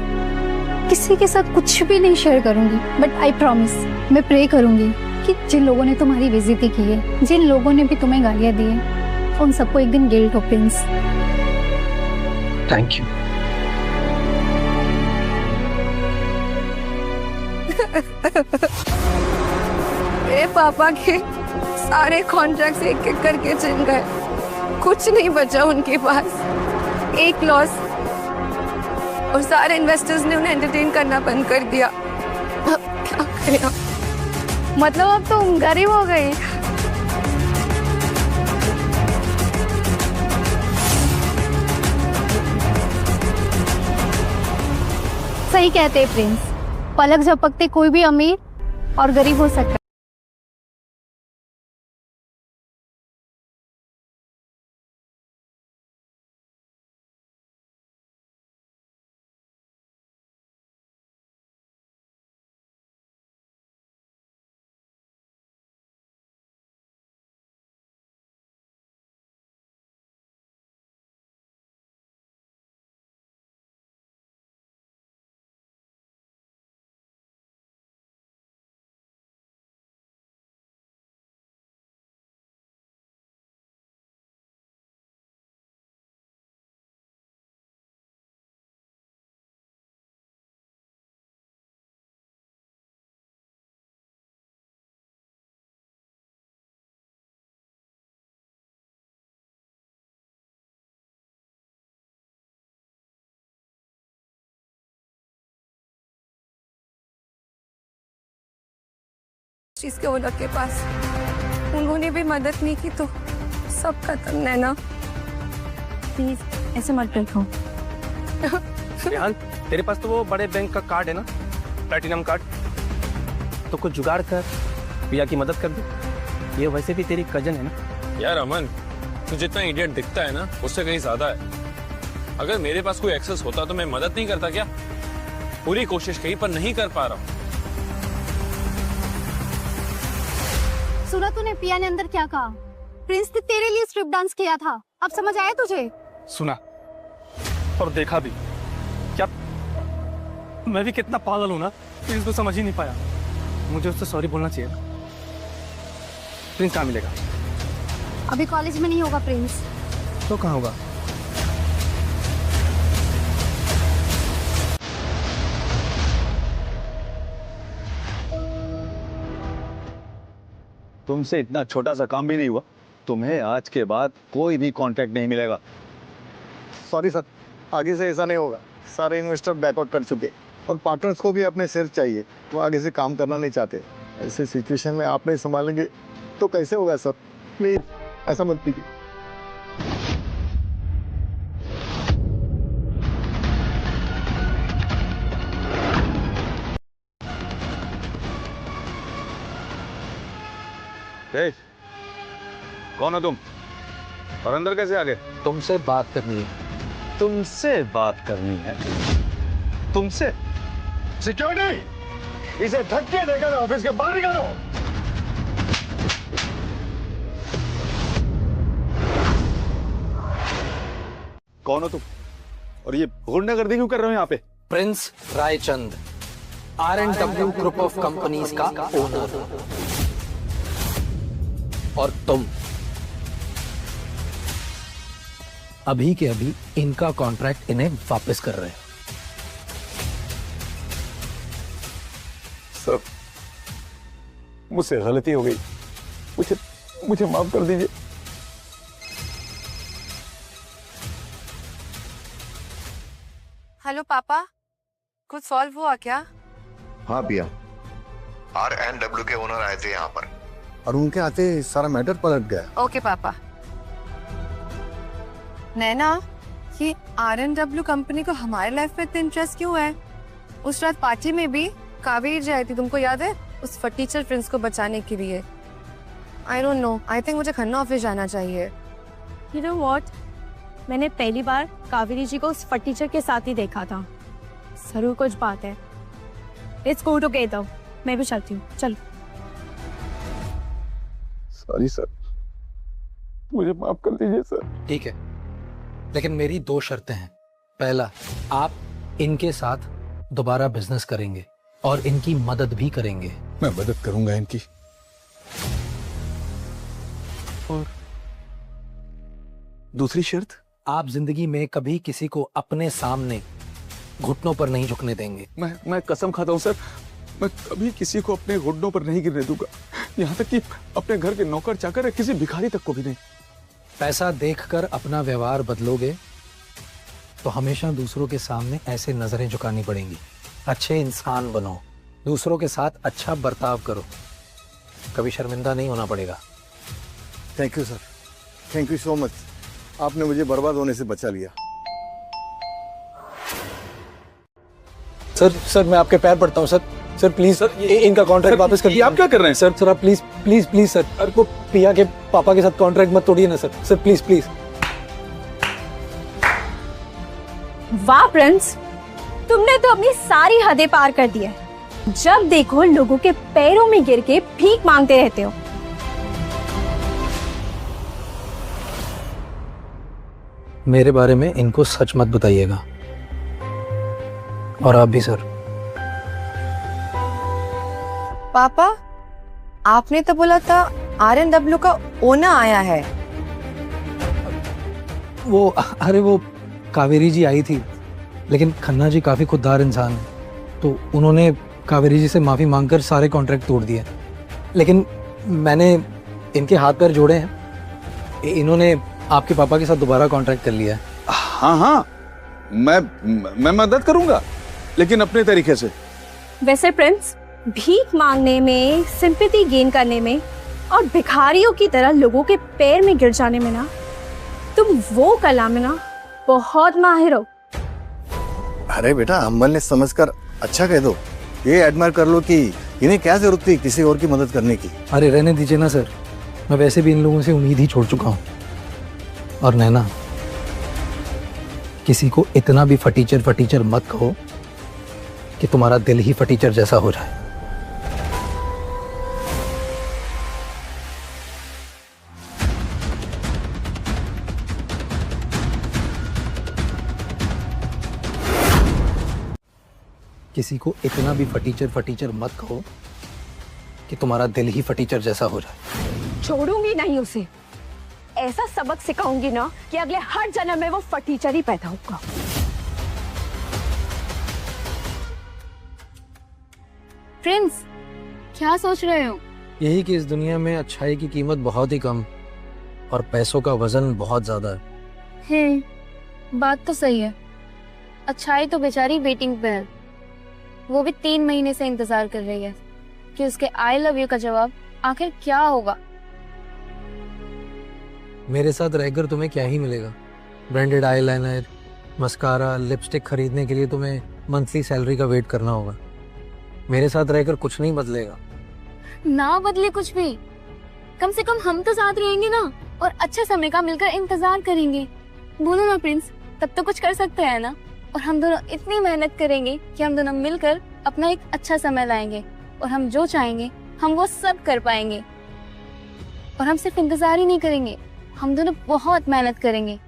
किसी के साथ कुछ भी नहीं शेयर करूंगी, बट आई प्रॉमिस, मैं प्रे करूंगी कि जिन लोगों ने तुम्हारी बेइज्जती की है, जिन लोगों ने भी तुम्हें गालियां दी है, उन सबको एक दिन गिल्ट हो प्रिंस। Thank you. मेरे पापा के सारे कॉन्ट्रैक्ट्स एक एक करके छिन गए, कुछ नहीं बचा उनके पास, एक लॉस, और सारे इन्वेस्टर्स ने उन्हें एंटरटेन करना बंद कर दिया। अब क्या करें? मतलब अब तुम गरीब हो गई। सही कहते हैं प्रिंस, पलक झपकते कोई भी अमीर और गरीब हो सकता है। चीज के ओनर के पास, उन्होंने भी मदद नहीं की तो सब खत्म। नैना प्लीज ऐसे मत बैठो। रेहान, तेरे पास तो वो बड़े बैंक का कार्ड है ना, प्लैटिनम कार्ड, तो कुछ जुगाड़ कर, पिया की मदद कर दे। ये वैसे भी तेरी कजन है ना। यार अमन, तू जितना इडियट दिखता है ना, उससे कहीं ज्यादा है। अगर मेरे पास कोई एक्सेस होता तो मैं मदद नहीं करता क्या? पूरी कोशिश की पर नहीं कर पा रहा हूँ। सुना तूने पिया ने अंदर क्या कहा? प्रिंस ने तेरे लिए स्ट्रिप डांस किया था, अब समझ आया तुझे? सुना और देखा भी। क्या मैं भी कितना पागल हूं ना, प्रिंस को समझ ही नहीं पाया। मुझे उससे सॉरी बोलना चाहिए ना। प्रिंस कहाँ मिलेगा? अभी कॉलेज में नहीं होगा प्रिंस। तो कहाँ होगा? तुमसे इतना छोटा सा काम भी नहीं हुआ, तुम्हें आज के बाद कोई भी कॉन्ट्रैक्ट नहीं मिलेगा। सॉरी सर, आगे से ऐसा नहीं होगा। सारे इन्वेस्टर बैकआउट कर चुके और पार्टनर्स को भी अपने शेयर चाहिए, वो आगे से काम करना नहीं चाहते। ऐसे सिचुएशन में आप नहीं संभालेंगे तो कैसे होगा सर? प्लीज ऐसा मत कीजिए। कौन हो तुम और अंदर कैसे आ गए? तुमसे बात करनी है। तुमसे बात करनी है? तुमसे? सिक्योरिटी, इसे धक्के देकर ऑफिस के बाहर निकालो। कौन हो तुम और ये गुंडागर्दी क्यों कर रहे हो यहाँ पे? Prince Raichand, R&W group of companies का ओनर, और तुम अभी के अभी इनका कॉन्ट्रैक्ट इन्हें वापस कर रहे हो। सर, मुझसे गलती हो गई, मुझे माफ कर दीजिए। पापा, कुछ सॉल्व हुआ क्या? हाँ पिया, RNW के ओनर आए थे यहाँ पर और उनके आते सारा मैटर पलट गया। ओके पापा। नैना, ये RNW कंपनी को हमारे लाइफ में इतना इंटरेस्ट क्यों है? उस रात पार्टी में भी कावेरी जी आई थी, तुमको याद है? उस फटीचर प्रिंस को बचाने के लिए। I don't know, I think मुझे खन्ना ऑफिस जाना चाहिए। You know what? मैंने पहली बार कावेरी जी को उस फटीचर के साथ ही देखा था। जरूर कुछ बात है। Let's go together। मैं भी चलती हूँ, चलो। सॉरी सर, मुझे माफ कर दीजिए सर। ठीक है, लेकिन मेरी 2 शर्तें हैं। पहला, आप इनके साथ दोबारा बिजनेस करेंगे और इनकी मदद भी करेंगे। मैं मदद करूंगा इनकी। और दूसरी शर्त? आप जिंदगी में कभी किसी को अपने सामने घुटनों पर नहीं झुकने देंगे। मैं कसम खाता हूँ सर, मैं कभी किसी को अपने घुटनों पर नहीं गिरने दूंगा, यहाँ तक कि अपने घर के नौकर चाकर या किसी भिखारी तक को भी नहीं। पैसा देखकर अपना व्यवहार बदलोगे तो हमेशा दूसरों के सामने ऐसे नजरें झुकानी पड़ेंगी। अच्छे इंसान बनो, दूसरों के साथ अच्छा बर्ताव करो, कभी शर्मिंदा नहीं होना पड़ेगा। Thank you sir, thank you so much. आपने मुझे बर्बाद होने से बचा लिया। सर मैं आपके पैर पड़ता हूँ सर प्लीज सर, इनका कॉन्ट्रैक्ट वापस कर। आप क्या कर रहे हैं सर आप प्लीज सर को पिया के पापा के साथ कॉन्ट्रैक्ट मत तोड़िए ना सर प्लीज। वाह प्रिंस, तुमने तो अपनी सारी हदें पार कर दी है। जब देखो लोगों के पैरों में गिर के भीख मांगते रहते हो। मेरे बारे में इनको सच मत बताइएगा, और आप भी सर। पापा, आपने तो बोला था RNW का ओनर आया है। अरे वो कावेरी जी आई थी, लेकिन खन्ना जी काफी खुददार इंसान है, तो उन्होंने कावेरी जी से माफी मांगकर सारे कॉन्ट्रैक्ट तोड़ दिए। लेकिन मैंने इनके हाथ पैर जोड़े हैं, इन्होंने आपके पापा के साथ दोबारा कॉन्ट्रैक्ट कर लिया है। हाँ, मैं मदद करूंगा, लेकिन अपने तरीके से। वैसे प्रिंस, भीख मांगने में, सिंपैथी गेन करने में और भिखारियों की तरह लोगों के पैर में गिर जाने में ना, तुम वो कला में ना बहुत माहिर हो। अरे बेटा, अम्बल ने समझकर अच्छा कह दो। ये एडमायर कर लो कि इन्हें क्या जरूरत थी किसी और की मदद करने की। अरे रहने दीजिए ना सर, मैं वैसे भी इन लोगों से उम्मीद ही छोड़ चुका हूँ। और नैना, किसी को इतना भी फटीचर मत कहो कि तुम्हारा दिल ही फटीचर जैसा हो जाए। किसी को इतना भी फटीचर मत कहो कि तुम्हारा दिल ही फटीचर जैसा हो जाए। छोड़ूंगी नहीं उसे। ऐसा सबक सिखाऊंगी ना कि अगले हर जन्म में वो फटीचर ही पैदा होगा। प्रिंस, क्या सोच रहे हो? यही कि इस दुनिया में अच्छाई की कीमत बहुत ही कम और पैसों का वजन बहुत ज्यादा है। बात तो सही है। अच्छाई तो बेचारी वेटिंग पे है, वो भी 3 महीने से इंतजार कर रही है कि उसके आई लव यू का जवाब आखिर क्या होगा। मेरे साथ रहकर तुम्हें क्या ही मिलेगा? ब्रांडेड आईलाइनर, मस्कारा, लिपस्टिक खरीदने के लिए तुम्हें मंथली सैलरी का वेट करना होगा। मेरे साथ रहकर कुछ नहीं बदलेगा। ना बदले कुछ भी, कम से कम हम तो साथ रहेंगे ना, और अच्छे समय का मिलकर इंतजार करेंगे। बोलो ना प्रिंस, तब तो कुछ कर सकते हैं ना। और हम दोनों इतनी मेहनत करेंगे कि हम दोनों मिलकर अपना एक अच्छा समय लाएंगे, और हम जो चाहेंगे हम वो सब कर पाएंगे। और हम सिर्फ इंतजार ही नहीं करेंगे, हम दोनों बहुत मेहनत करेंगे।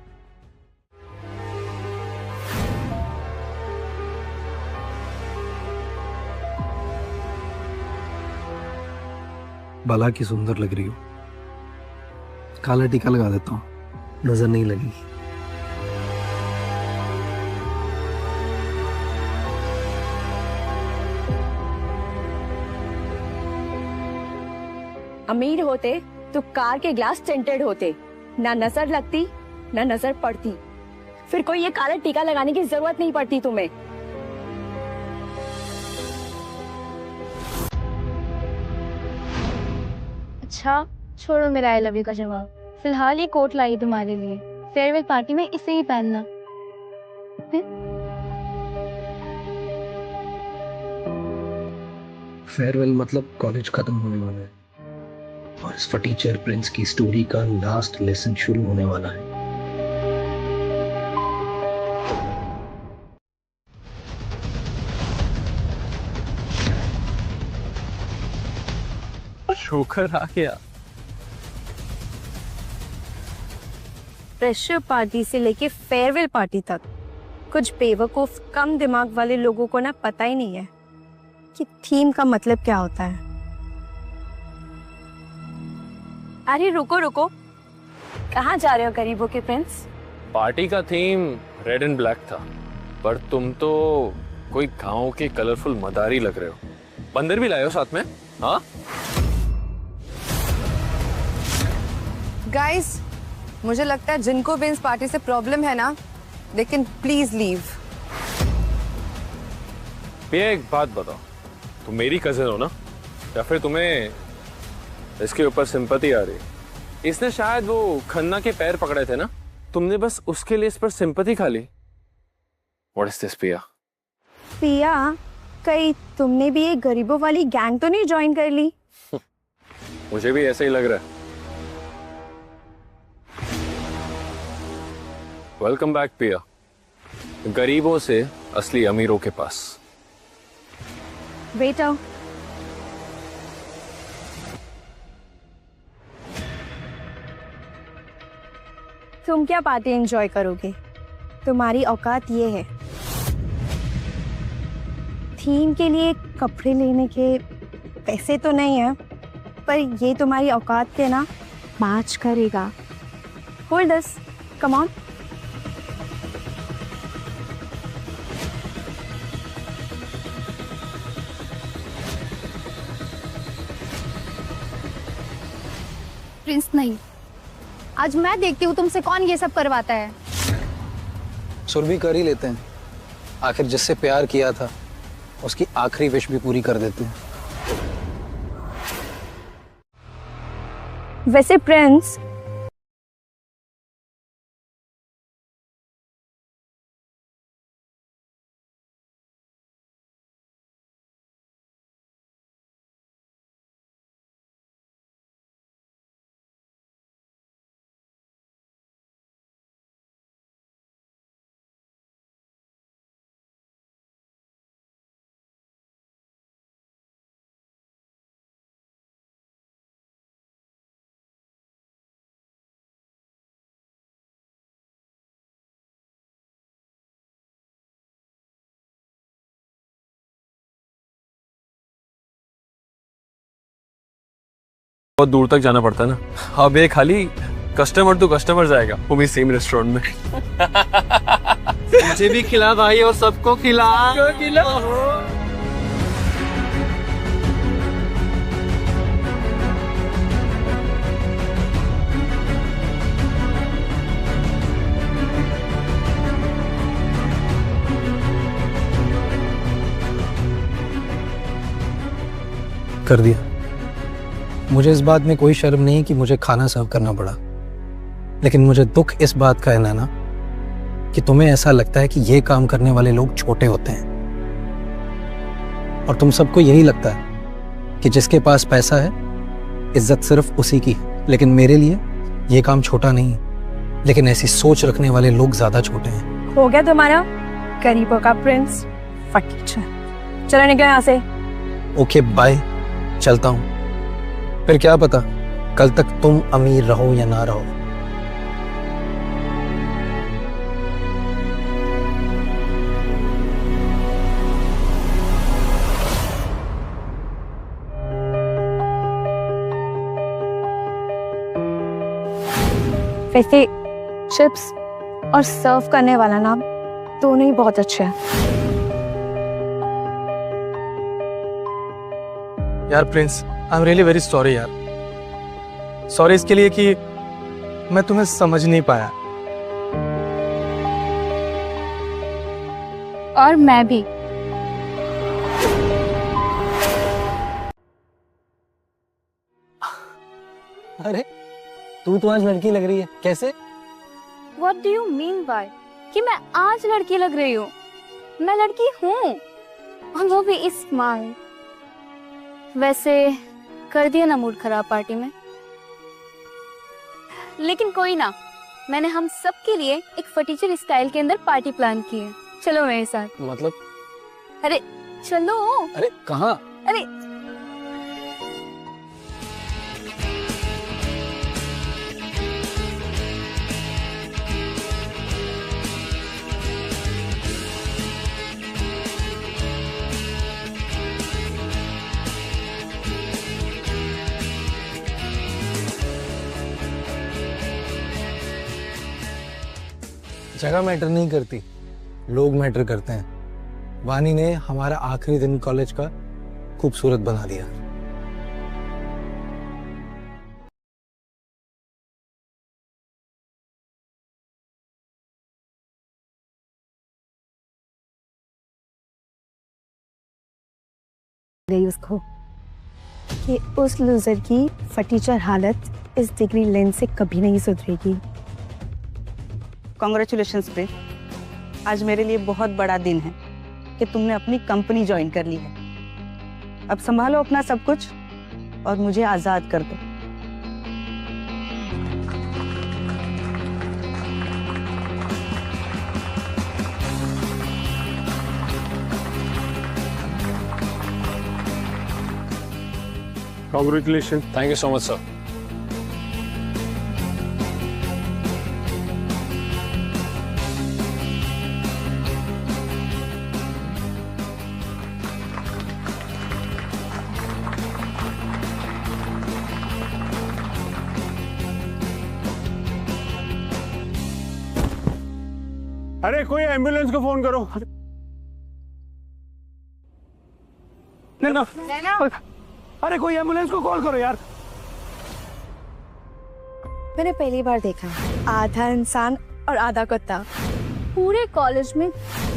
बाला की सुंदर लग रही हो। काला टीका लगा देता हूँ, नजर नहीं लगेगी। अमीर होते तो कार के ग्लास टिंटेड होते, ना नजर लगती ना नजर पड़ती, फिर कोई ये काला टीका लगाने की जरूरत नहीं पड़ती तुम्हें। अच्छा छोड़ो मेरा आई लव यू का जवाब। फिलहाल ये कोट लाई तुम्हारे लिए, फेयरवेल पार्टी में इसे ही पहनना। फेयरवेल मतलब कॉलेज खत्म होने वाला है और इस फटीचर प्रिंस की स्टोरी का लास्ट लेसन शुरू होने वाला है। शुक्र आ गया। फ्रेशर पार्टी से लेके फेयरवेल पार्टी तक कुछ बेवकूफ कम दिमाग वाले लोगों को ना पता ही नहीं है कि थीम का मतलब क्या होता है। अरे रुको रुको, कहाँ जा रहे हो गरीबों के प्रिंस? पार्टी का थीम रेड एंड ब्लैक था, पर तुम तो कोई गांव के कलरफुल मदारी लग रहे हो। बंदर भी लाए हो साथ में? हाँ गाइस, मुझे लगता है जिनको भी इस पार्टी से प्रॉब्लम है ना, दे कैन प्लीज लीव। भैया एक बात बताओ, तुम मेरी कजिन हो ना, या फिर तुम्हें इसके ऊपर सिंपैथी आ रही? इसने शायद वो खन्ना के पैर पकड़े थे ना, तुमने बस उसके लिए इस पर सिंपैथी खा ली। व्हाट इज दिस पिया? पिया, कहीं तुमने भी एक गरीबों वाली गैंग तो नहीं ज्वाइन कर ली? मुझे भी ऐसा ही लग रहा है। वेलकम बैक पिया, गरीबों से असली अमीरों के पास। बेटा, तुम क्या पार्टी एंजॉय करोगे? तुम्हारी औकात ये है। थीम के लिए कपड़े लेने के पैसे तो नहीं है, पर ये तुम्हारी औकात के ना मैच करेगा। Hold this, come on. Prince नहीं, आज मैं देखती हूँ तुमसे कौन ये सब करवाता है। सुरभि कर ही लेते हैं, आखिर जिससे प्यार किया था उसकी आखिरी विश भी पूरी कर देते हैं। वैसे प्रिंस, बहुत दूर तक जाना पड़ता है ना। अब ये खाली कस्टमर टू कस्टमर जाएगा, वो भी सेम रेस्टोरेंट में। मुझे भी खिला भाई, और सबको खिला। कर दिया। मुझे इस बात में कोई शर्म नहीं कि मुझे खाना सर्व करना पड़ा, लेकिन मुझे दुख इस बात का है ना कि तुम्हें ऐसा लगता है कि ये काम करने वाले लोग छोटे होते हैं, और तुम सबको यही लगता है कि जिसके पास पैसा है इज्जत सिर्फ उसी की है। लेकिन मेरे लिए ये काम छोटा नहीं है, लेकिन ऐसी सोच रखने वाले लोग ज्यादा छोटे हैं। हो गया तुम्हारा गरीबों का प्रिंस फटीचर। चलो निकलो यहाँ से। ओके बाय, चलता हूँ। फिर क्या पता कल तक तुम अमीर रहो या ना रहो। वैसे चिप्स और सर्व करने वाला नाम दोनों ही बहुत अच्छे हैं। यार Prince, I am really very sorry यार। सॉरी इसके लिए कि मैं तुम्हें समझ नहीं पाया। और मैं भी। अरे तू तो आज लड़की लग रही है, कैसे? What do you mean by कि मैं आज लड़की लग रही हूँ? मैं लड़की हूँ, और वो भी इस स्माइल। वैसे कर दिया ना मूड खराब पार्टी में, लेकिन कोई ना, मैंने हम सब के लिए एक फटीचर स्टाइल के अंदर पार्टी प्लान की है। चलो मेरे साथ। मतलब? अरे चलो। अरे कहाँ? अरे जगह मैटर नहीं करती, लोग मैटर करते हैं। वानी ने हमारा आखिरी दिन कॉलेज का खूबसूरत बना दिया। गई उसको कि उस लूजर की फटीचर हालत इस डिग्री लेंस से कभी नहीं सुधरेगी। कॉन्ग्रेचुलेशंस प्रिंस, आज मेरे लिए बहुत बड़ा दिन है कि तुमने अपनी कंपनी ज्वाइन कर ली है। अब संभालो अपना सब कुछ और मुझे आजाद कर दो। Congratulations. Thank you so much, sir. अरे कोई एम्बुलेंस को फोन करो। नैना, अरे कोई एम्बुलेंस को कॉल करो यार। मैंने पहली बार देखा आधा इंसान और आधा कुत्ता। पूरे कॉलेज में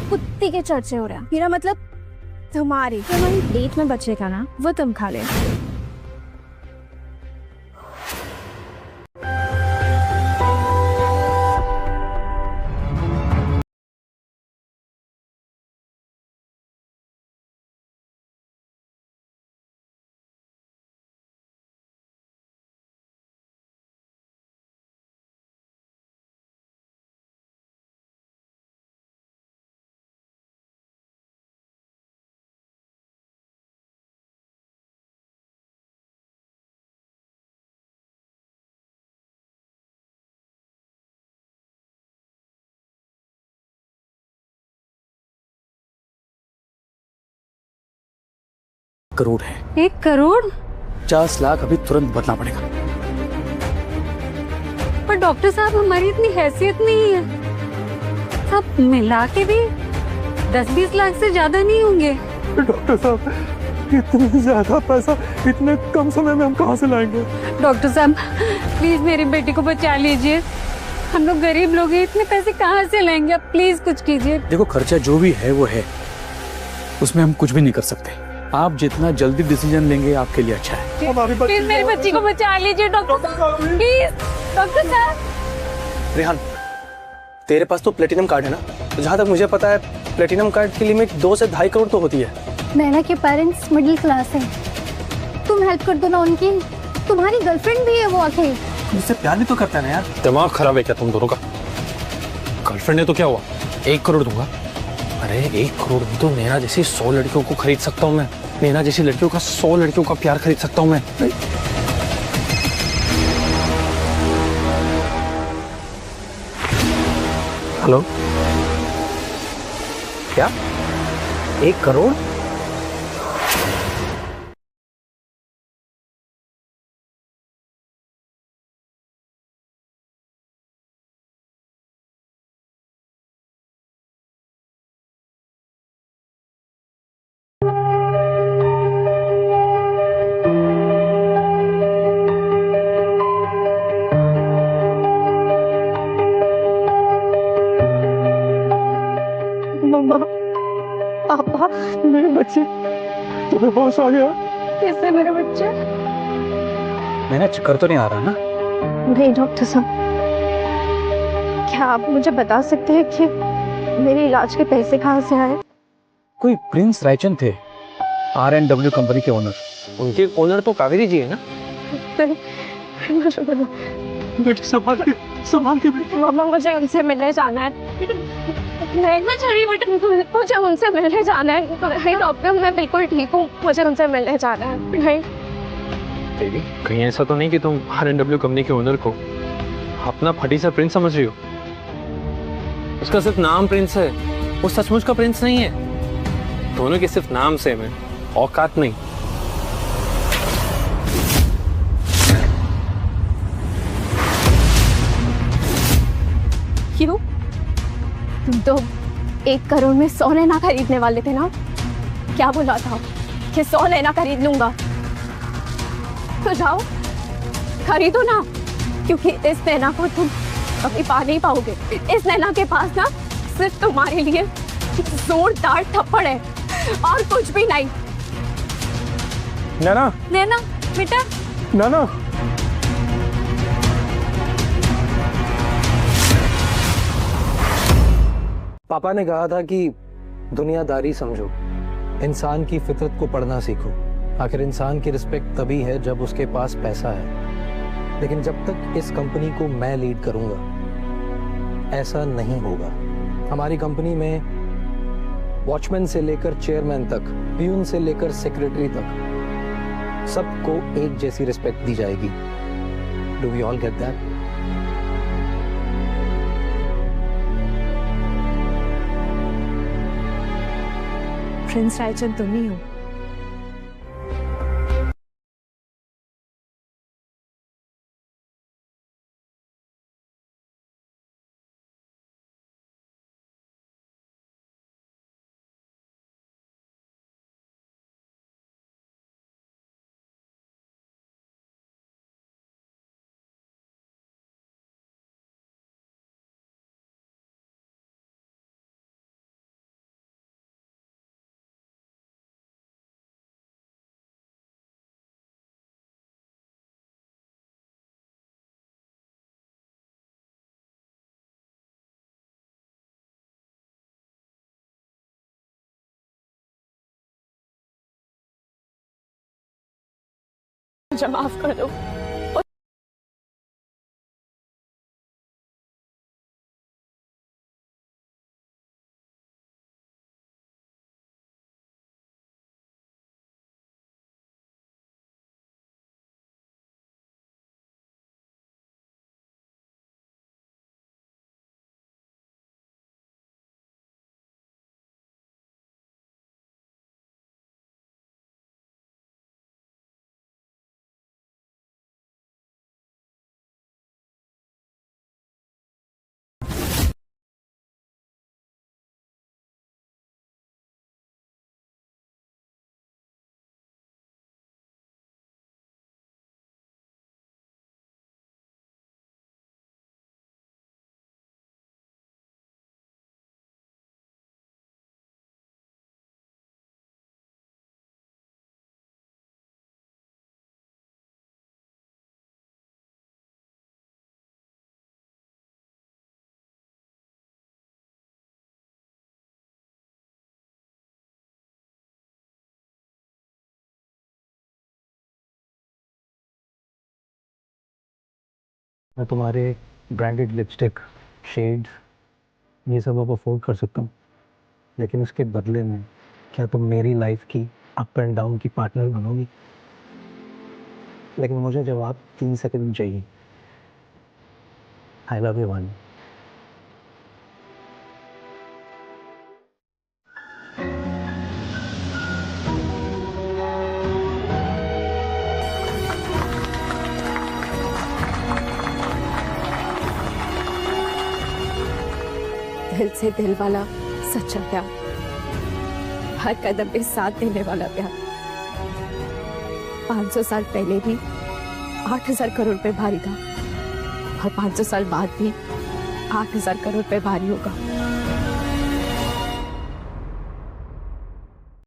कुत्ते के चर्चे हो रहे हैं। मेरा मतलब तुम्हारी डेट में बचेगा ना, वो तुम खा ले। करोड़ है। 1 करोड़? 50 लाख अभी तुरंत भरना पड़ेगा। पर डॉक्टर साहब हमारी इतनी हैसियत नहीं है, सब मिला के भी 10-20 लाख से ज्यादा नहीं होंगे। डॉक्टर साहब इतने ज्यादा पैसा इतने कम समय में हम कहाँ से लाएंगे? डॉक्टर साहब प्लीज मेरी बेटी को बचा लीजिए, हम लोग गरीब लोग हैं, इतने पैसे कहाँ से लाएंगे? आप प्लीज कुछ कीजिए। देखो खर्चा जो भी है वो है, उसमें हम कुछ भी नहीं कर सकते। आप जितना जल्दी डिसीजन लेंगे आपके लिए अच्छा है। प्लीज मेरी बच्ची को बचा लीजिए डॉक्टर साहब, प्लीज डॉक्टर साहब। रेहान, तेरे पास तो प्लेटिनम कार्ड है ना? जहाँ तक मुझे पता है प्लेटिनम कार्ड की लिमिट 2 से 2.5 करोड़ तो होती है। नैना के पेरेंट्स मिडिल क्लास हैं, तुम हेल्प कर दो ना उनकी। तुम्हारी गर्लफ्रेंड भी है वो आखिर। मुझसे प्यार भी तो करता है ना यार। दिमाग खराब है क्या तुम दोनों का? गर्लफ्रेंड है तो क्या हुआ, 1 करोड़ दूंगा। अरे 1 करोड़ में तो नैना जैसी 100 लड़कियों को खरीद सकता हूँ मैं। नैना जैसी लड़कियों का 100 लड़कियों का प्यार खरीद सकता हूँ मैं। हेलो, क्या 1 करोड़? मम्मा, पापा, मेरे बच्चे, तुम्हें होश आ गया? कैसे मेरे बच्चे? मैंने चक्कर तो नहीं आ रहा ना? नहीं डॉक्टर साहब, क्या आप मुझे बता सकते हैं कि मेरे इलाज के पैसे कहाँ से आए? कोई प्रिंस रायचंद थे, R&W कंपनी के ओनर। उनके ओनर तो कावेरी जी है ना? बेटे संभाल के मामा, मुझे उनसे मिलने जाना है। नहीं मुझे उनसे मिलने जाना है। नहीं डॉक्टर, मैं बिल्कुल ठीक हूँ, मुझे उनसे मिलने जाना है। नहीं बेबी, कहीं ऐसा तो नहीं कि तुम R&W कंपनी के ओनर को अपना फटी सा प्रिंस समझ रही हो? उसका सिर्फ नाम प्रिंस है, वो सचमुच का प्रिंस नहीं है। दोनों के सिर्फ नाम सेम है, औकात नहीं। क्यों? तुम तो 1 करोड़ में 100 नैना खरीदने वाले थे ना? क्या बोला था कि 100 नैना खरीद लूंगा? तो जाओ खरीदो ना, क्योंकि इस नैना को तुम कभी पा नहीं पाओगे। इस नैना के पास ना सिर्फ तुम्हारे लिए जोरदार थप्पड़ है और कुछ भी नहीं। नैना, नैना बेटा, नैना। पापा ने कहा था कि दुनियादारी समझो, इंसान की फितरत को पढ़ना सीखो। आखिर इंसान की रिस्पेक्ट तभी है जब उसके पास पैसा है। लेकिन जब तक इस कंपनी को मैं लीड करूंगा ऐसा नहीं होगा। हमारी कंपनी में वॉचमैन से लेकर चेयरमैन तक, प्यून से लेकर सेक्रेटरी तक सबको एक जैसी रिस्पेक्ट दी जाएगी। Do we all get that? Prince Raichand तुम ही हो। मुझे माफ कर दो। मैं तुम्हारे ब्रांडेड लिपस्टिक, शेड्स, ये सब आप अफोर्ड कर सकता हूँ, लेकिन उसके बदले में क्या तुम मेरी लाइफ की अप एंड डाउन की पार्टनर बनोगी? लेकिन मुझे जवाब 3 सेकंड में चाहिए। आई लव यू वानी। दिल से दिल वाला सच्चा प्यार, हर कदम पे साथ देने वाला प्यार। 500 साल पहले भी 8000 करोड़ पे भारी था और 500 साल बाद भी 8000 करोड़ पे भारी होगा।